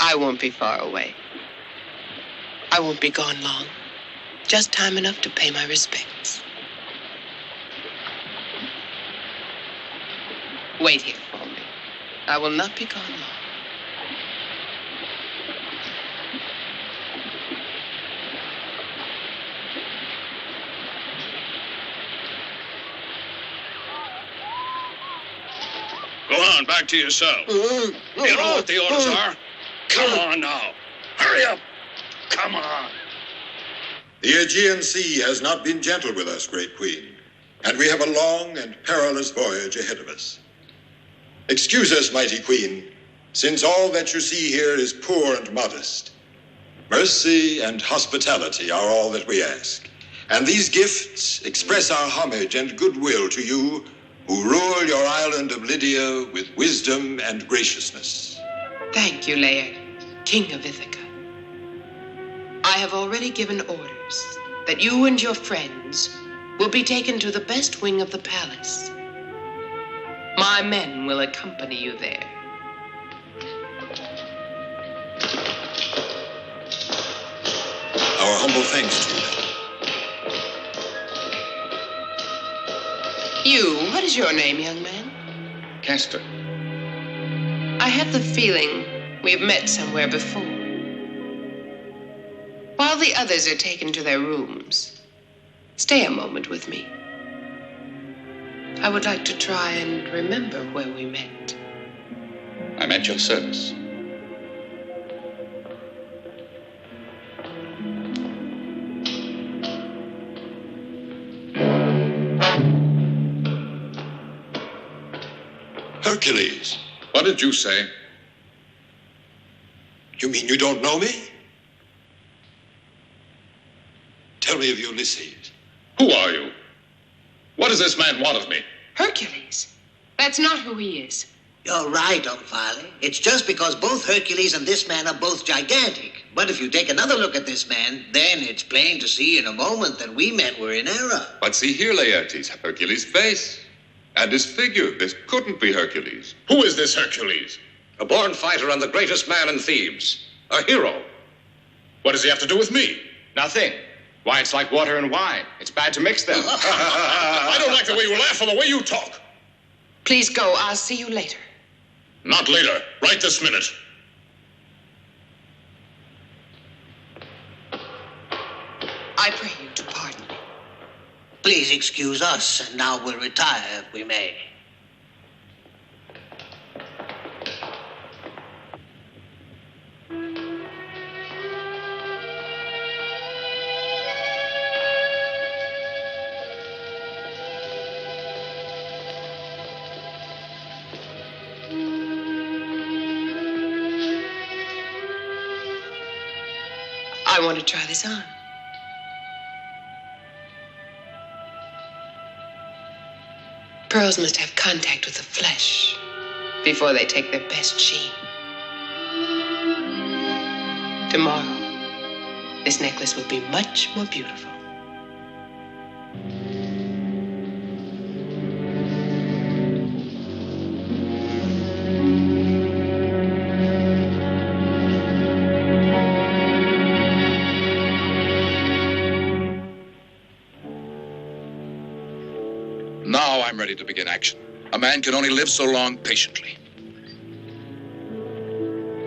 Speaker 15: I won't be far away. I won't be gone long. Just time enough to pay my respects. Wait here for me. I will not be gone long.
Speaker 7: Go on, back to your cell. You know what the orders are? Come on now. Hurry up. Come on.
Speaker 4: The Aegean Sea has not been gentle with us, Great Queen, and we have a long and perilous voyage ahead of us. Excuse us, mighty Queen, since all that you see here is poor and modest. Mercy and hospitality are all that we ask, and these gifts express our homage and goodwill to you who rule your island of Lydia with wisdom and graciousness.
Speaker 15: Thank you, Laird, King of Ithaca. I have already given orders that you and your friends will be taken to the best wing of the palace. My men will accompany you there.
Speaker 4: Our humble thanks to you.
Speaker 15: You, what is your name, young man?
Speaker 7: Castor.
Speaker 15: I have the feeling we've met somewhere before. While the others are taken to their rooms, stay a moment with me. I would like to try and remember where we met.
Speaker 7: I'm at your service.
Speaker 4: Hercules.
Speaker 1: What did you say?
Speaker 4: You mean you don't know me? Tell me of Ulysses.
Speaker 1: Who are you? What does this man want of me?
Speaker 15: Hercules. That's not who he is.
Speaker 20: You're right, Omphale. It's just because both Hercules and this man are both gigantic. But if you take another look at this man, then it's plain to see in a moment that we men were in error.
Speaker 10: But see here, Laertes, Hercules' face and his figure. This couldn't be Hercules.
Speaker 1: Who is this Hercules?
Speaker 12: A born fighter and the greatest man in Thebes. A hero.
Speaker 1: What does he have to do with me?
Speaker 14: Nothing. Why, it's like water and wine. It's bad to mix them.
Speaker 1: I don't like the way you laugh or the way you talk.
Speaker 15: Please go. I'll see you later.
Speaker 1: Not later. Right this minute.
Speaker 15: I pray you to pardon me.
Speaker 20: Please excuse us, and now we'll retire if we may.
Speaker 15: I want to try this on. Pearls must have contact with the flesh before they take their best sheen. Tomorrow, this necklace will be much more beautiful.
Speaker 7: Now I'm ready to begin action. A man can only live so long patiently.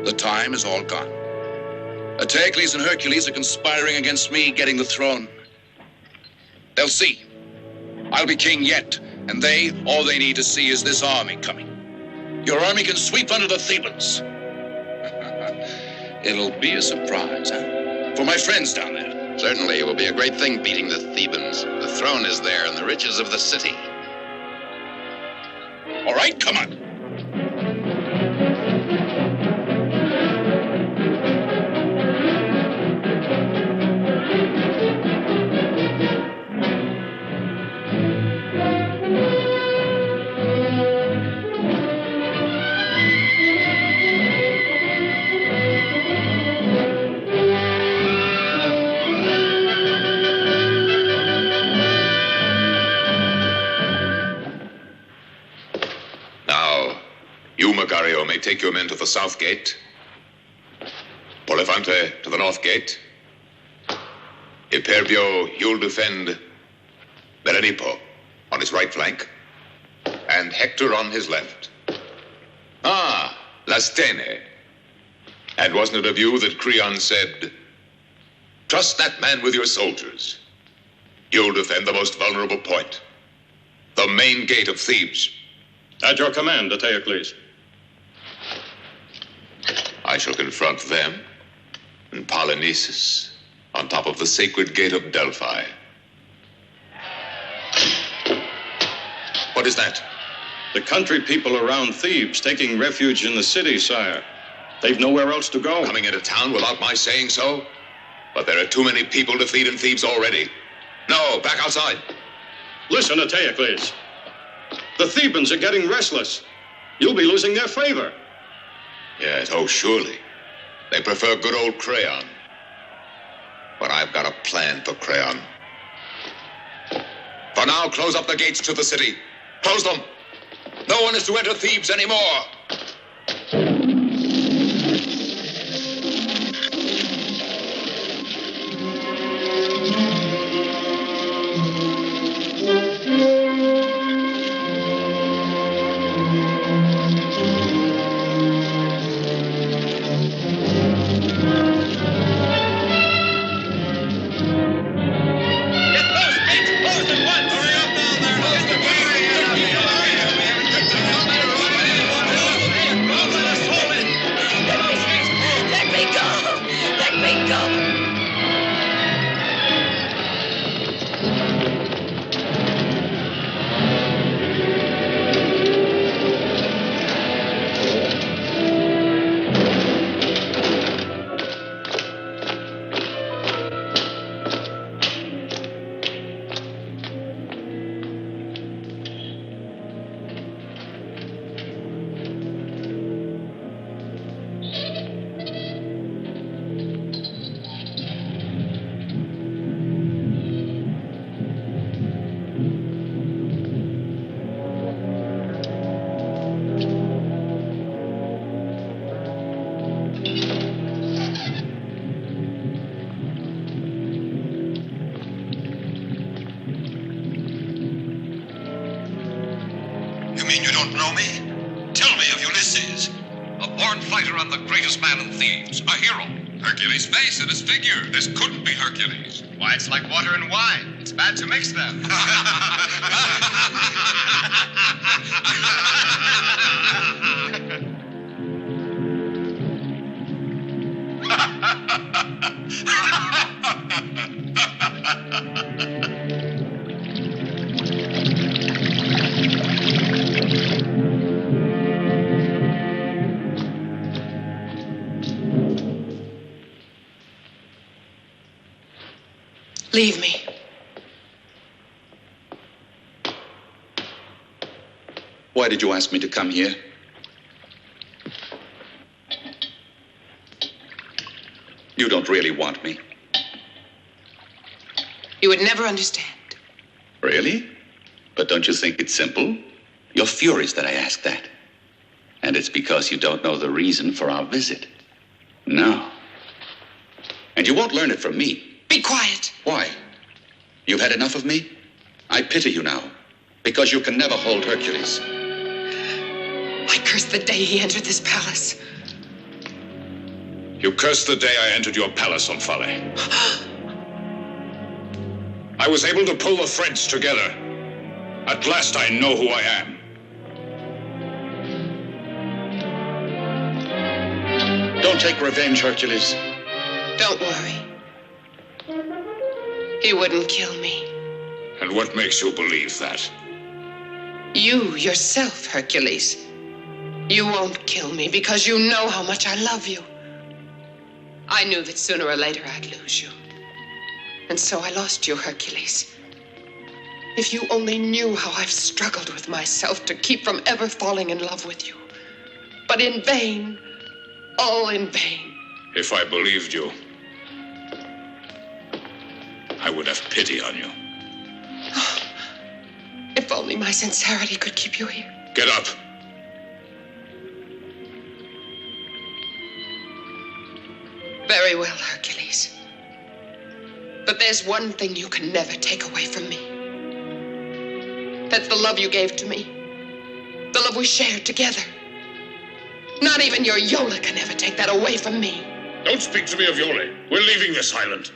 Speaker 7: The time is all gone. Hercules and Hercules are conspiring against me getting the throne. They'll see. I'll be king yet, and all they need to see is this army coming. Your army can sweep under the Thebans. It'll be a surprise, huh? For my friends down there.
Speaker 8: Certainly, it will be a great thing beating the Thebans. The throne is there and the riches of the city.
Speaker 7: All right, come on.
Speaker 10: Macario may take your men to the south gate. Polifante to the north gate. Iperbio, you'll defend Berenipo on his right flank, and Hector on his left. Ah, Lastene. And wasn't it of you that Creon said, trust that man with your soldiers. You'll defend the most vulnerable point, the main gate of Thebes.
Speaker 12: At your command, Eteocles.
Speaker 10: I shall confront them and Polynices on top of the sacred gate of Delphi. What is that?
Speaker 12: The country people around Thebes taking refuge in the city, sire. They've nowhere else to go.
Speaker 10: Coming into town without my saying so? But there are too many people to feed in Thebes already. No, back outside.
Speaker 12: Listen, Eteocles. The Thebans are getting restless. You'll be losing their favor.
Speaker 10: Yes, oh, surely. They prefer good old Creon. But I've got a plan for Creon. For now, close up the gates to the city. Close them. No one is to enter Thebes anymore.
Speaker 2: You mean you don't know me? Tell me of Ulysses. A born fighter and the greatest man in Thebes. A hero.
Speaker 21: Hercules' face and his figure. This couldn't be Hercules.
Speaker 22: Why, it's like water and wine. It's bad to mix them.
Speaker 15: Leave me.
Speaker 16: Why did you ask me to come here? You don't really want me.
Speaker 15: You would never understand.
Speaker 16: Really? But don't you think it's simple? You're furious that I asked that. And it's because you don't know the reason for our visit. No. And you won't learn it from me.
Speaker 15: Be quiet.
Speaker 16: Why? You've had enough of me? I pity you now, because you can never hold Hercules.
Speaker 15: I curse the day he entered this palace.
Speaker 1: You cursed the day I entered your palace, Omphale. I was able to pull the threads together. At last I know who I am.
Speaker 16: Don't take revenge, Hercules.
Speaker 15: Don't worry. He wouldn't kill me.
Speaker 1: And what makes you believe that?
Speaker 15: You yourself, Hercules. You won't kill me because you know how much I love you. I knew that sooner or later I'd lose you. And so I lost you, Hercules. If you only knew how I've struggled with myself to keep from ever falling in love with you. But in vain. All in vain.
Speaker 1: If I believed you, I would have pity on you.
Speaker 15: If only my sincerity could keep you here.
Speaker 1: Get up.
Speaker 15: Very well, Hercules. But there's one thing you can never take away from me. That's the love you gave to me. The love we shared together. Not even your Yola can ever take that away from me.
Speaker 1: Don't speak to me of Yole. We're leaving this island.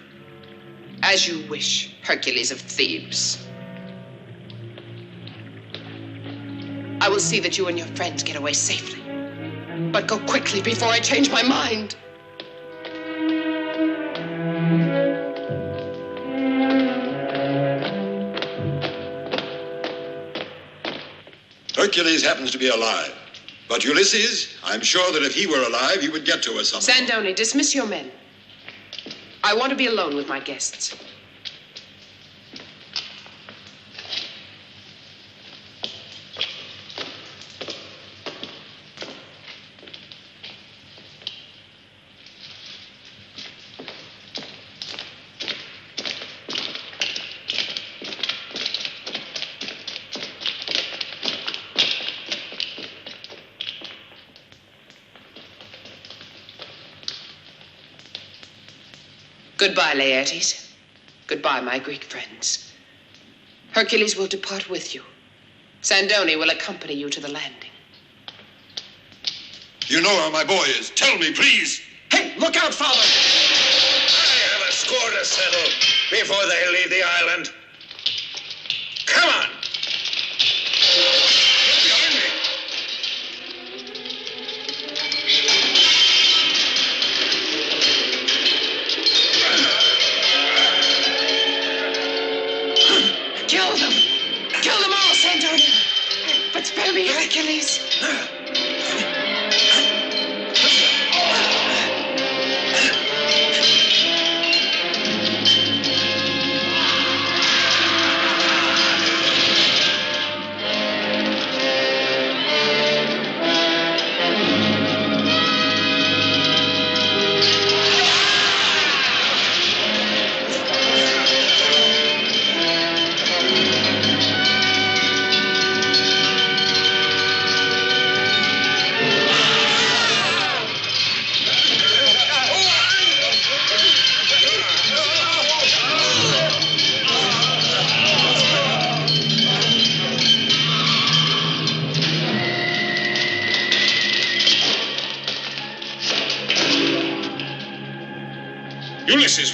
Speaker 15: As you wish, Hercules of Thebes. I will see that you and your friends get away safely. But go quickly before I change my mind.
Speaker 4: Hercules happens to be alive. But Ulysses, I'm sure that if he were alive, he would get to us somehow.
Speaker 15: Sandoni, dismiss your men. I want to be alone with my guests. Goodbye, Laertes. Goodbye, my Greek friends. Hercules will depart with you. Sandoni will accompany you to the landing.
Speaker 4: You know where my boy is. Tell me, please.
Speaker 12: Hey, look out, Father!
Speaker 13: I have a score to settle before they leave the island. Come on!
Speaker 15: Kill them! Kill them all, Sandoni! But spare me, Hercules!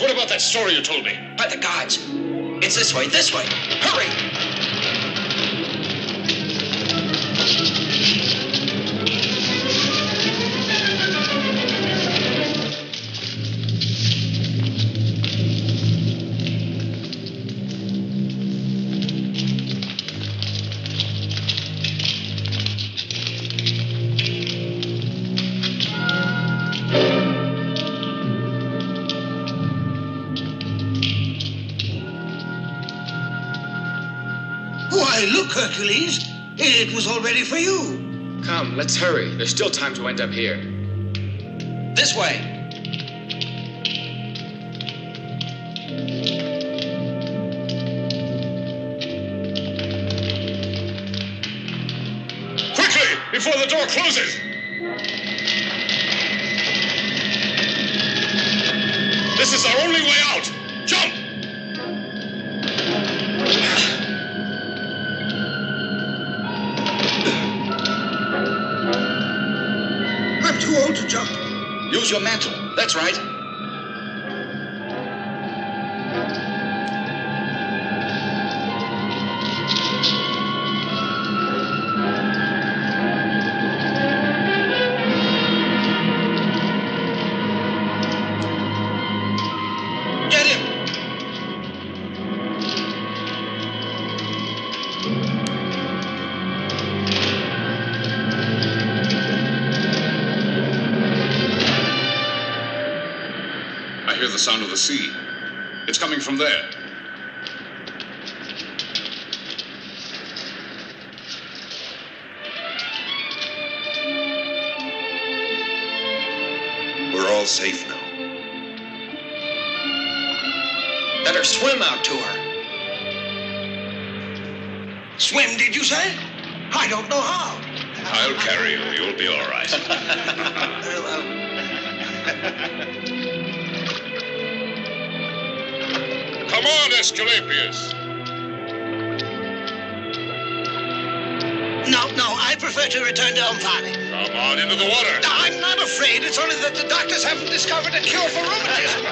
Speaker 1: What about that story you told me?
Speaker 5: By the gods. It's this way, this way. Hurry!
Speaker 20: Why, look, Hercules. It was all ready for you.
Speaker 14: Come, let's hurry. There's still time to end up here.
Speaker 5: This way.
Speaker 1: Quickly, before the door closes! This is our only way out! Jump!
Speaker 20: I'm too old to jump.
Speaker 5: Use your mantle. That's right. Get him!
Speaker 1: I hear the sound of the sea. It's coming from there.
Speaker 2: We're all safe now.
Speaker 5: Better swim out to her.
Speaker 20: Swim, did you say? I don't know how.
Speaker 1: I'll carry you. You'll be all right.
Speaker 20: Very well.
Speaker 1: Come on, Asclepius.
Speaker 20: No, I prefer to return to Omphale.
Speaker 1: Come on into the water.
Speaker 20: I'm not afraid. It's only that the doctors haven't discovered a cure for rheumatism.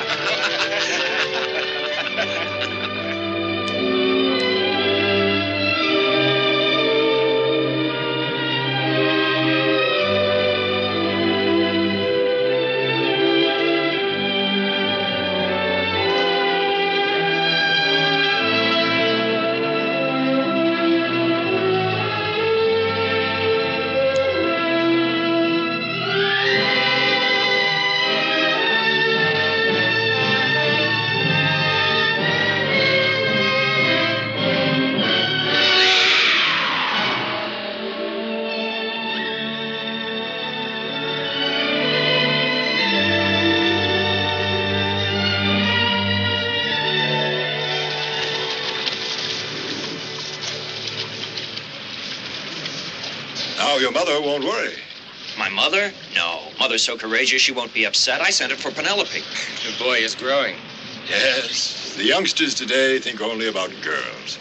Speaker 4: Now your mother won't worry.
Speaker 5: My mother? No. Mother's so courageous she won't be upset. I sent it for Penelope.
Speaker 14: The boy is growing.
Speaker 4: Yes, the youngsters today think only about girls.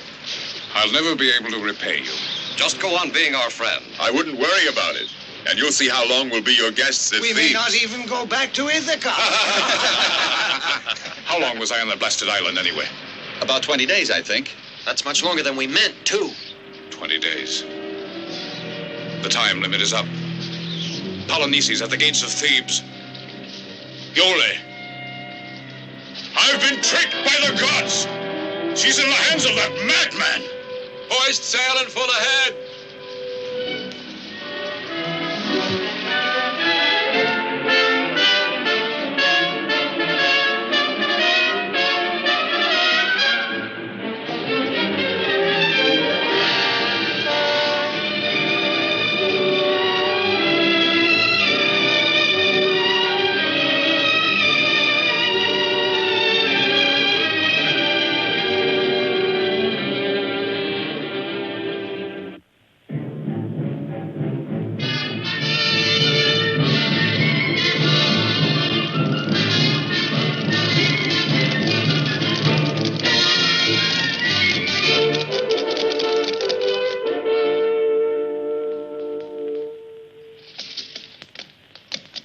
Speaker 1: I'll never be able to repay you.
Speaker 2: Just go on being our friend.
Speaker 8: I wouldn't worry about it. And you'll see how long we'll be your guests as
Speaker 20: We may not even go back to Ithaca.
Speaker 1: How long was I on that blasted island anyway?
Speaker 5: About 20 days, I think. That's much longer than we meant, too.
Speaker 1: 20 days. The time limit is up. Polynesies at the gates of Thebes. Iole. I've been tricked by the gods. She's in the hands of that madman.
Speaker 2: Hoist sail and full ahead.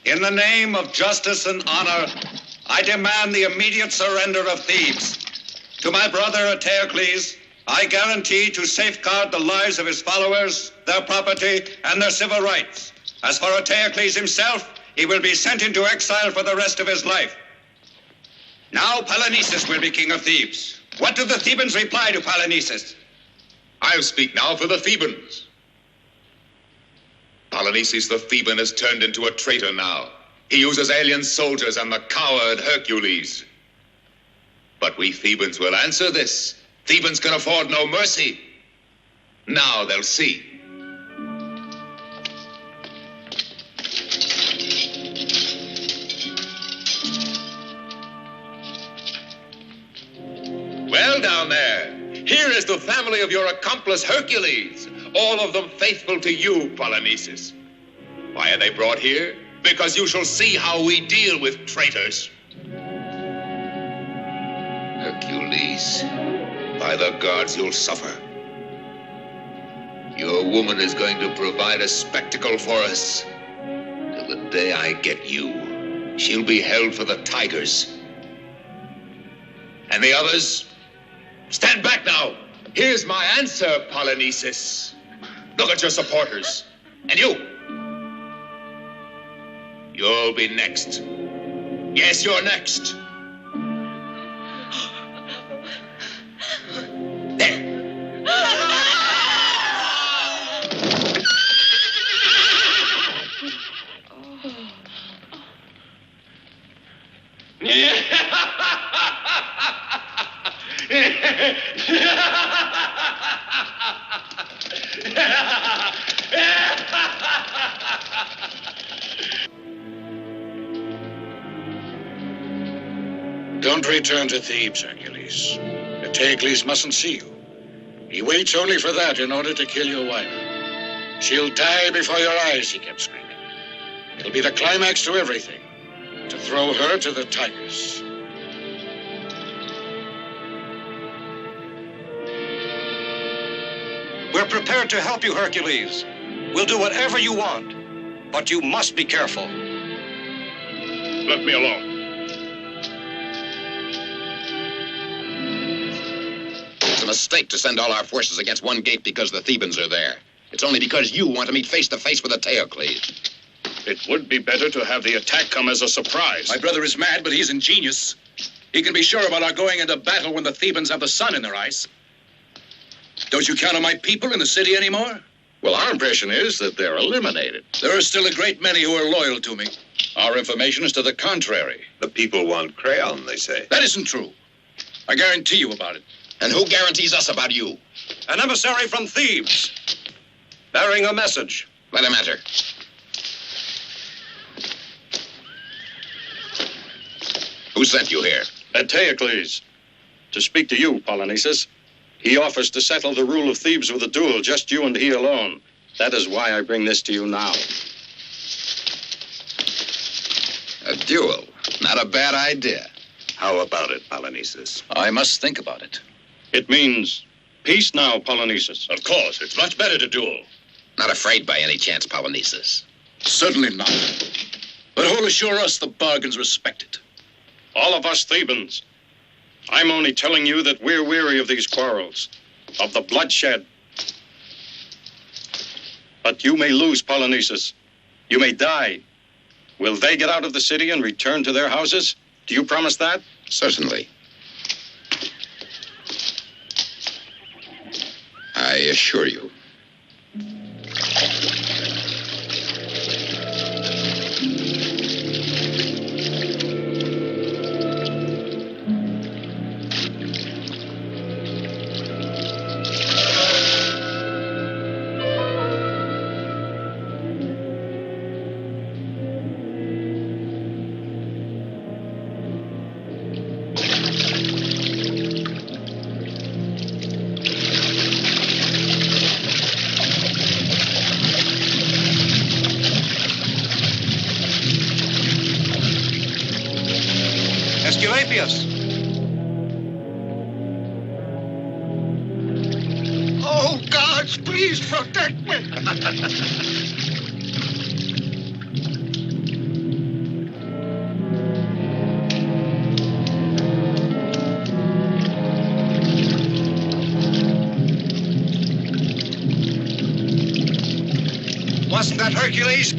Speaker 7: In the name of justice and honor,
Speaker 2: I demand the immediate surrender of Thebes. To my brother Eteocles, I guarantee to safeguard the lives of his followers, their property, and their civil rights. As for Eteocles himself, he will be sent into exile for the rest of his life. Now Polynices will be king of Thebes. What do the Thebans reply to Polynices?
Speaker 10: I'll speak now for the Thebans. Polynices the Theban has turned into a traitor now. He uses alien soldiers and the coward Hercules. But we Thebans will answer this. Thebans can afford no mercy. Now they'll see. Well, down there, here is the family of your accomplice Hercules, all of them faithful to you, Polynices. Why are they brought here? Because you shall see how we deal with traitors. Hercules, by the gods, you'll suffer. Your woman is going to provide a spectacle for us. Till the day I get you, she'll be held for the tigers. And the others? Stand back now. Here's my answer, Polynices. Look at your supporters. And you. You'll be next. Yes, you're next. There.
Speaker 9: Don't return to Thebes, Hercules. Eteocles mustn't see you. He waits only for that in order to kill your wife. She'll die before your eyes, he kept screaming. It'll be the climax to everything, to throw her to the tigers.
Speaker 6: We're prepared to help you, Hercules. We'll do whatever you want, but you must be careful.
Speaker 7: Let me alone.
Speaker 8: It's a mistake to send all our forces against one gate because the Thebans are there. It's only because you want to meet face to face with Eteocles.
Speaker 7: It would be better to have the attack come as a surprise.
Speaker 17: My brother is mad, but he's ingenious. He can be sure about our going into battle when the Thebans have the sun in their eyes. Don't you count on my people in the city anymore?
Speaker 9: Well, our impression is that they're eliminated.
Speaker 17: There are still a great many who are loyal to me.
Speaker 9: Our information is to the contrary.
Speaker 4: The people want crayon, they say.
Speaker 17: That isn't true. I guarantee you about it.
Speaker 8: And who guarantees us about you?
Speaker 6: An emissary from Thebes, bearing a message.
Speaker 8: Let him enter. Who sent you here?
Speaker 12: Eteocles. To speak to you, Polynices. He offers to settle the rule of Thebes with a duel, just you and he alone. That is why I bring this to you now.
Speaker 8: A duel? Not a bad idea.
Speaker 4: How about it, Polynices?
Speaker 17: I must think about it.
Speaker 12: It means peace now, Polynices.
Speaker 7: Of course, it's much better to duel.
Speaker 8: Not afraid by any chance, Polynices.
Speaker 17: Certainly not. But who'll assure us the bargain's respected?
Speaker 12: All of us Thebans. I'm only telling you that we're weary of these quarrels, of the bloodshed. But you may lose, Polynices. You may die. Will they get out of the city and return to their houses? Do you promise that?
Speaker 8: Certainly. I assure you.
Speaker 9: Oh, gods, please protect me.
Speaker 6: grasp that, Hercules?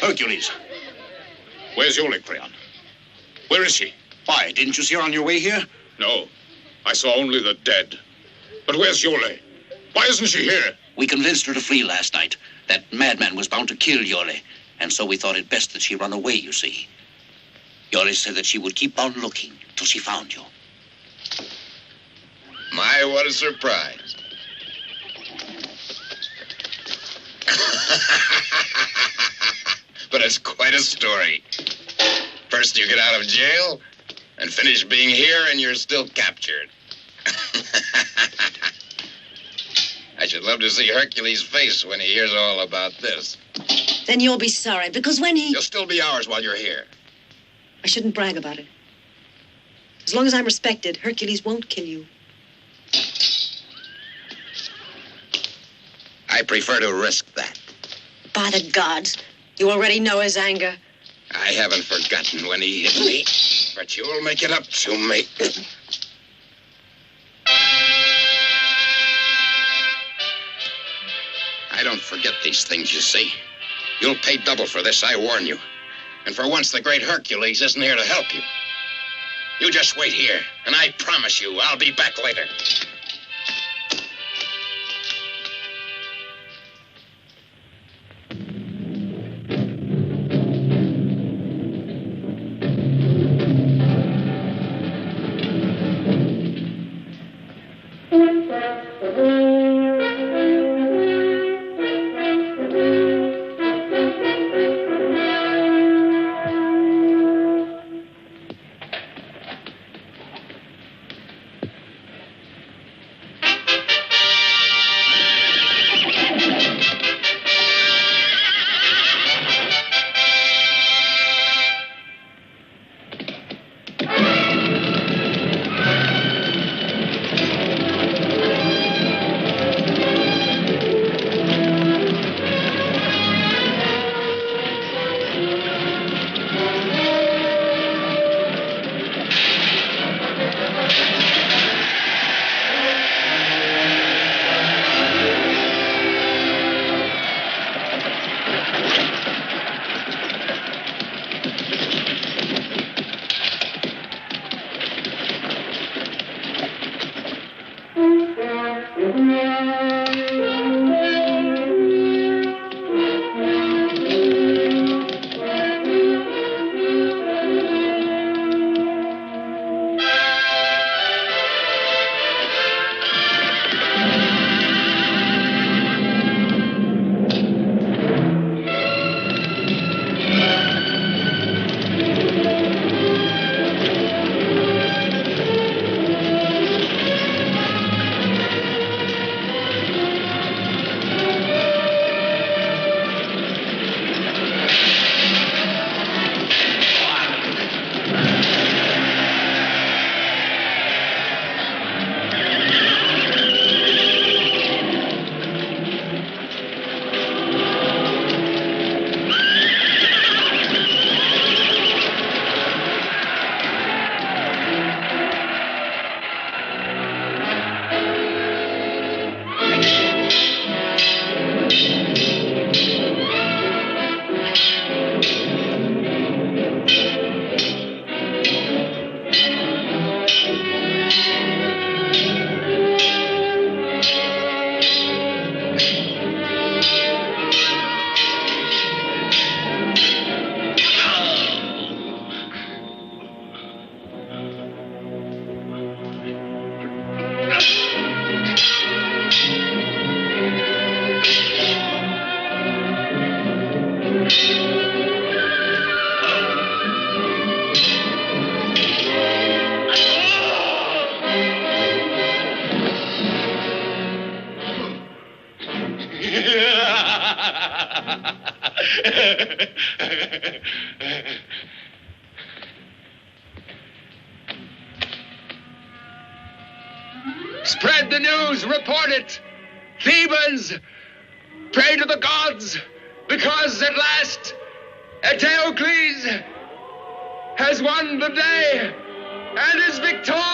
Speaker 1: Hercules. Where's Yole, Creon? Where is she?
Speaker 6: Why, didn't you see her on your way here?
Speaker 1: No. I saw only the dead. But where's Yole? Why isn't she here?
Speaker 5: We convinced her to flee last night. That madman was bound to kill Yole, and so we thought it best that she run away, you see. Yole said that she would keep on looking till she found you.
Speaker 8: My, what a surprise. But it's quite a story. First you get out of jail, and finish being here, and you're still captured. I should love to see Hercules' face when he hears all about this.
Speaker 3: Then you'll be sorry, because when he...
Speaker 8: You'll still be ours while you're here.
Speaker 3: I shouldn't brag about it. As long as I'm respected, Hercules won't kill you.
Speaker 8: I prefer to risk that.
Speaker 3: By the gods, you already know his anger.
Speaker 8: I haven't forgotten when he hit me, but you'll make it up to me. I don't forget these things, you see. You'll pay double for this, I warn you. And for once, the great Hercules isn't here to help you. You just wait here, and I promise you, I'll be back later.
Speaker 14: Spread the news, report it. Thebans, pray to the gods, because at last Hercules has won the day and is victorious.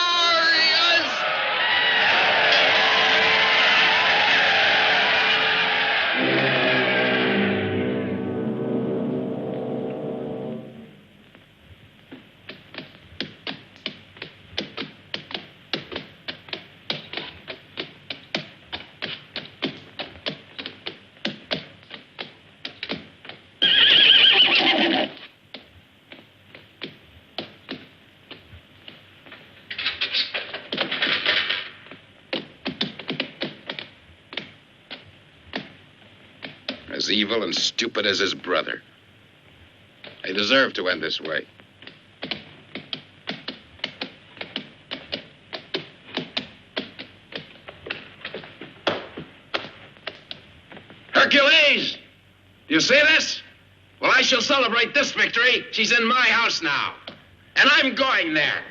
Speaker 8: As evil and stupid as his brother. They deserve to end this way.
Speaker 22: Hercules! Do you see this? Well, I shall celebrate this victory. She's in my house now. And I'm going there.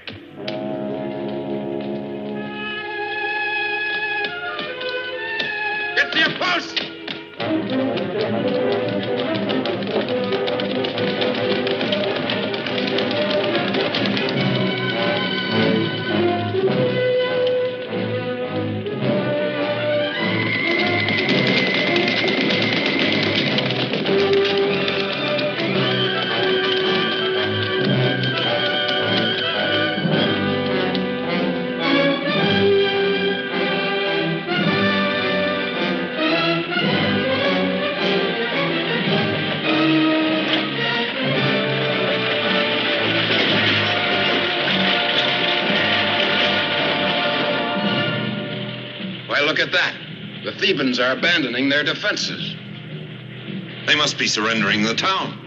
Speaker 22: Get to your post!
Speaker 8: Look at that. The Thebans are abandoning their defenses.
Speaker 2: They must be surrendering the town.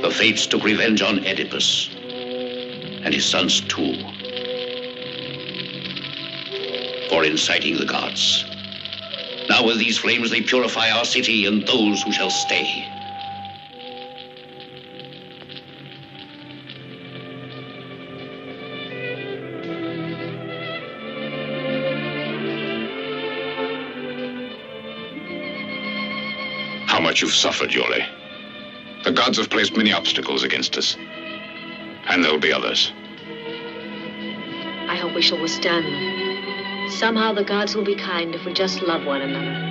Speaker 11: The Fates took revenge on Oedipus. and his sons too, for inciting the gods. Now with these flames they purify our city and those who shall stay.
Speaker 16: How much you've suffered, Yori. The gods have placed many obstacles against us. And there'll be others.
Speaker 3: I hope we shall withstand them. Somehow the gods will be kind if we just love one another.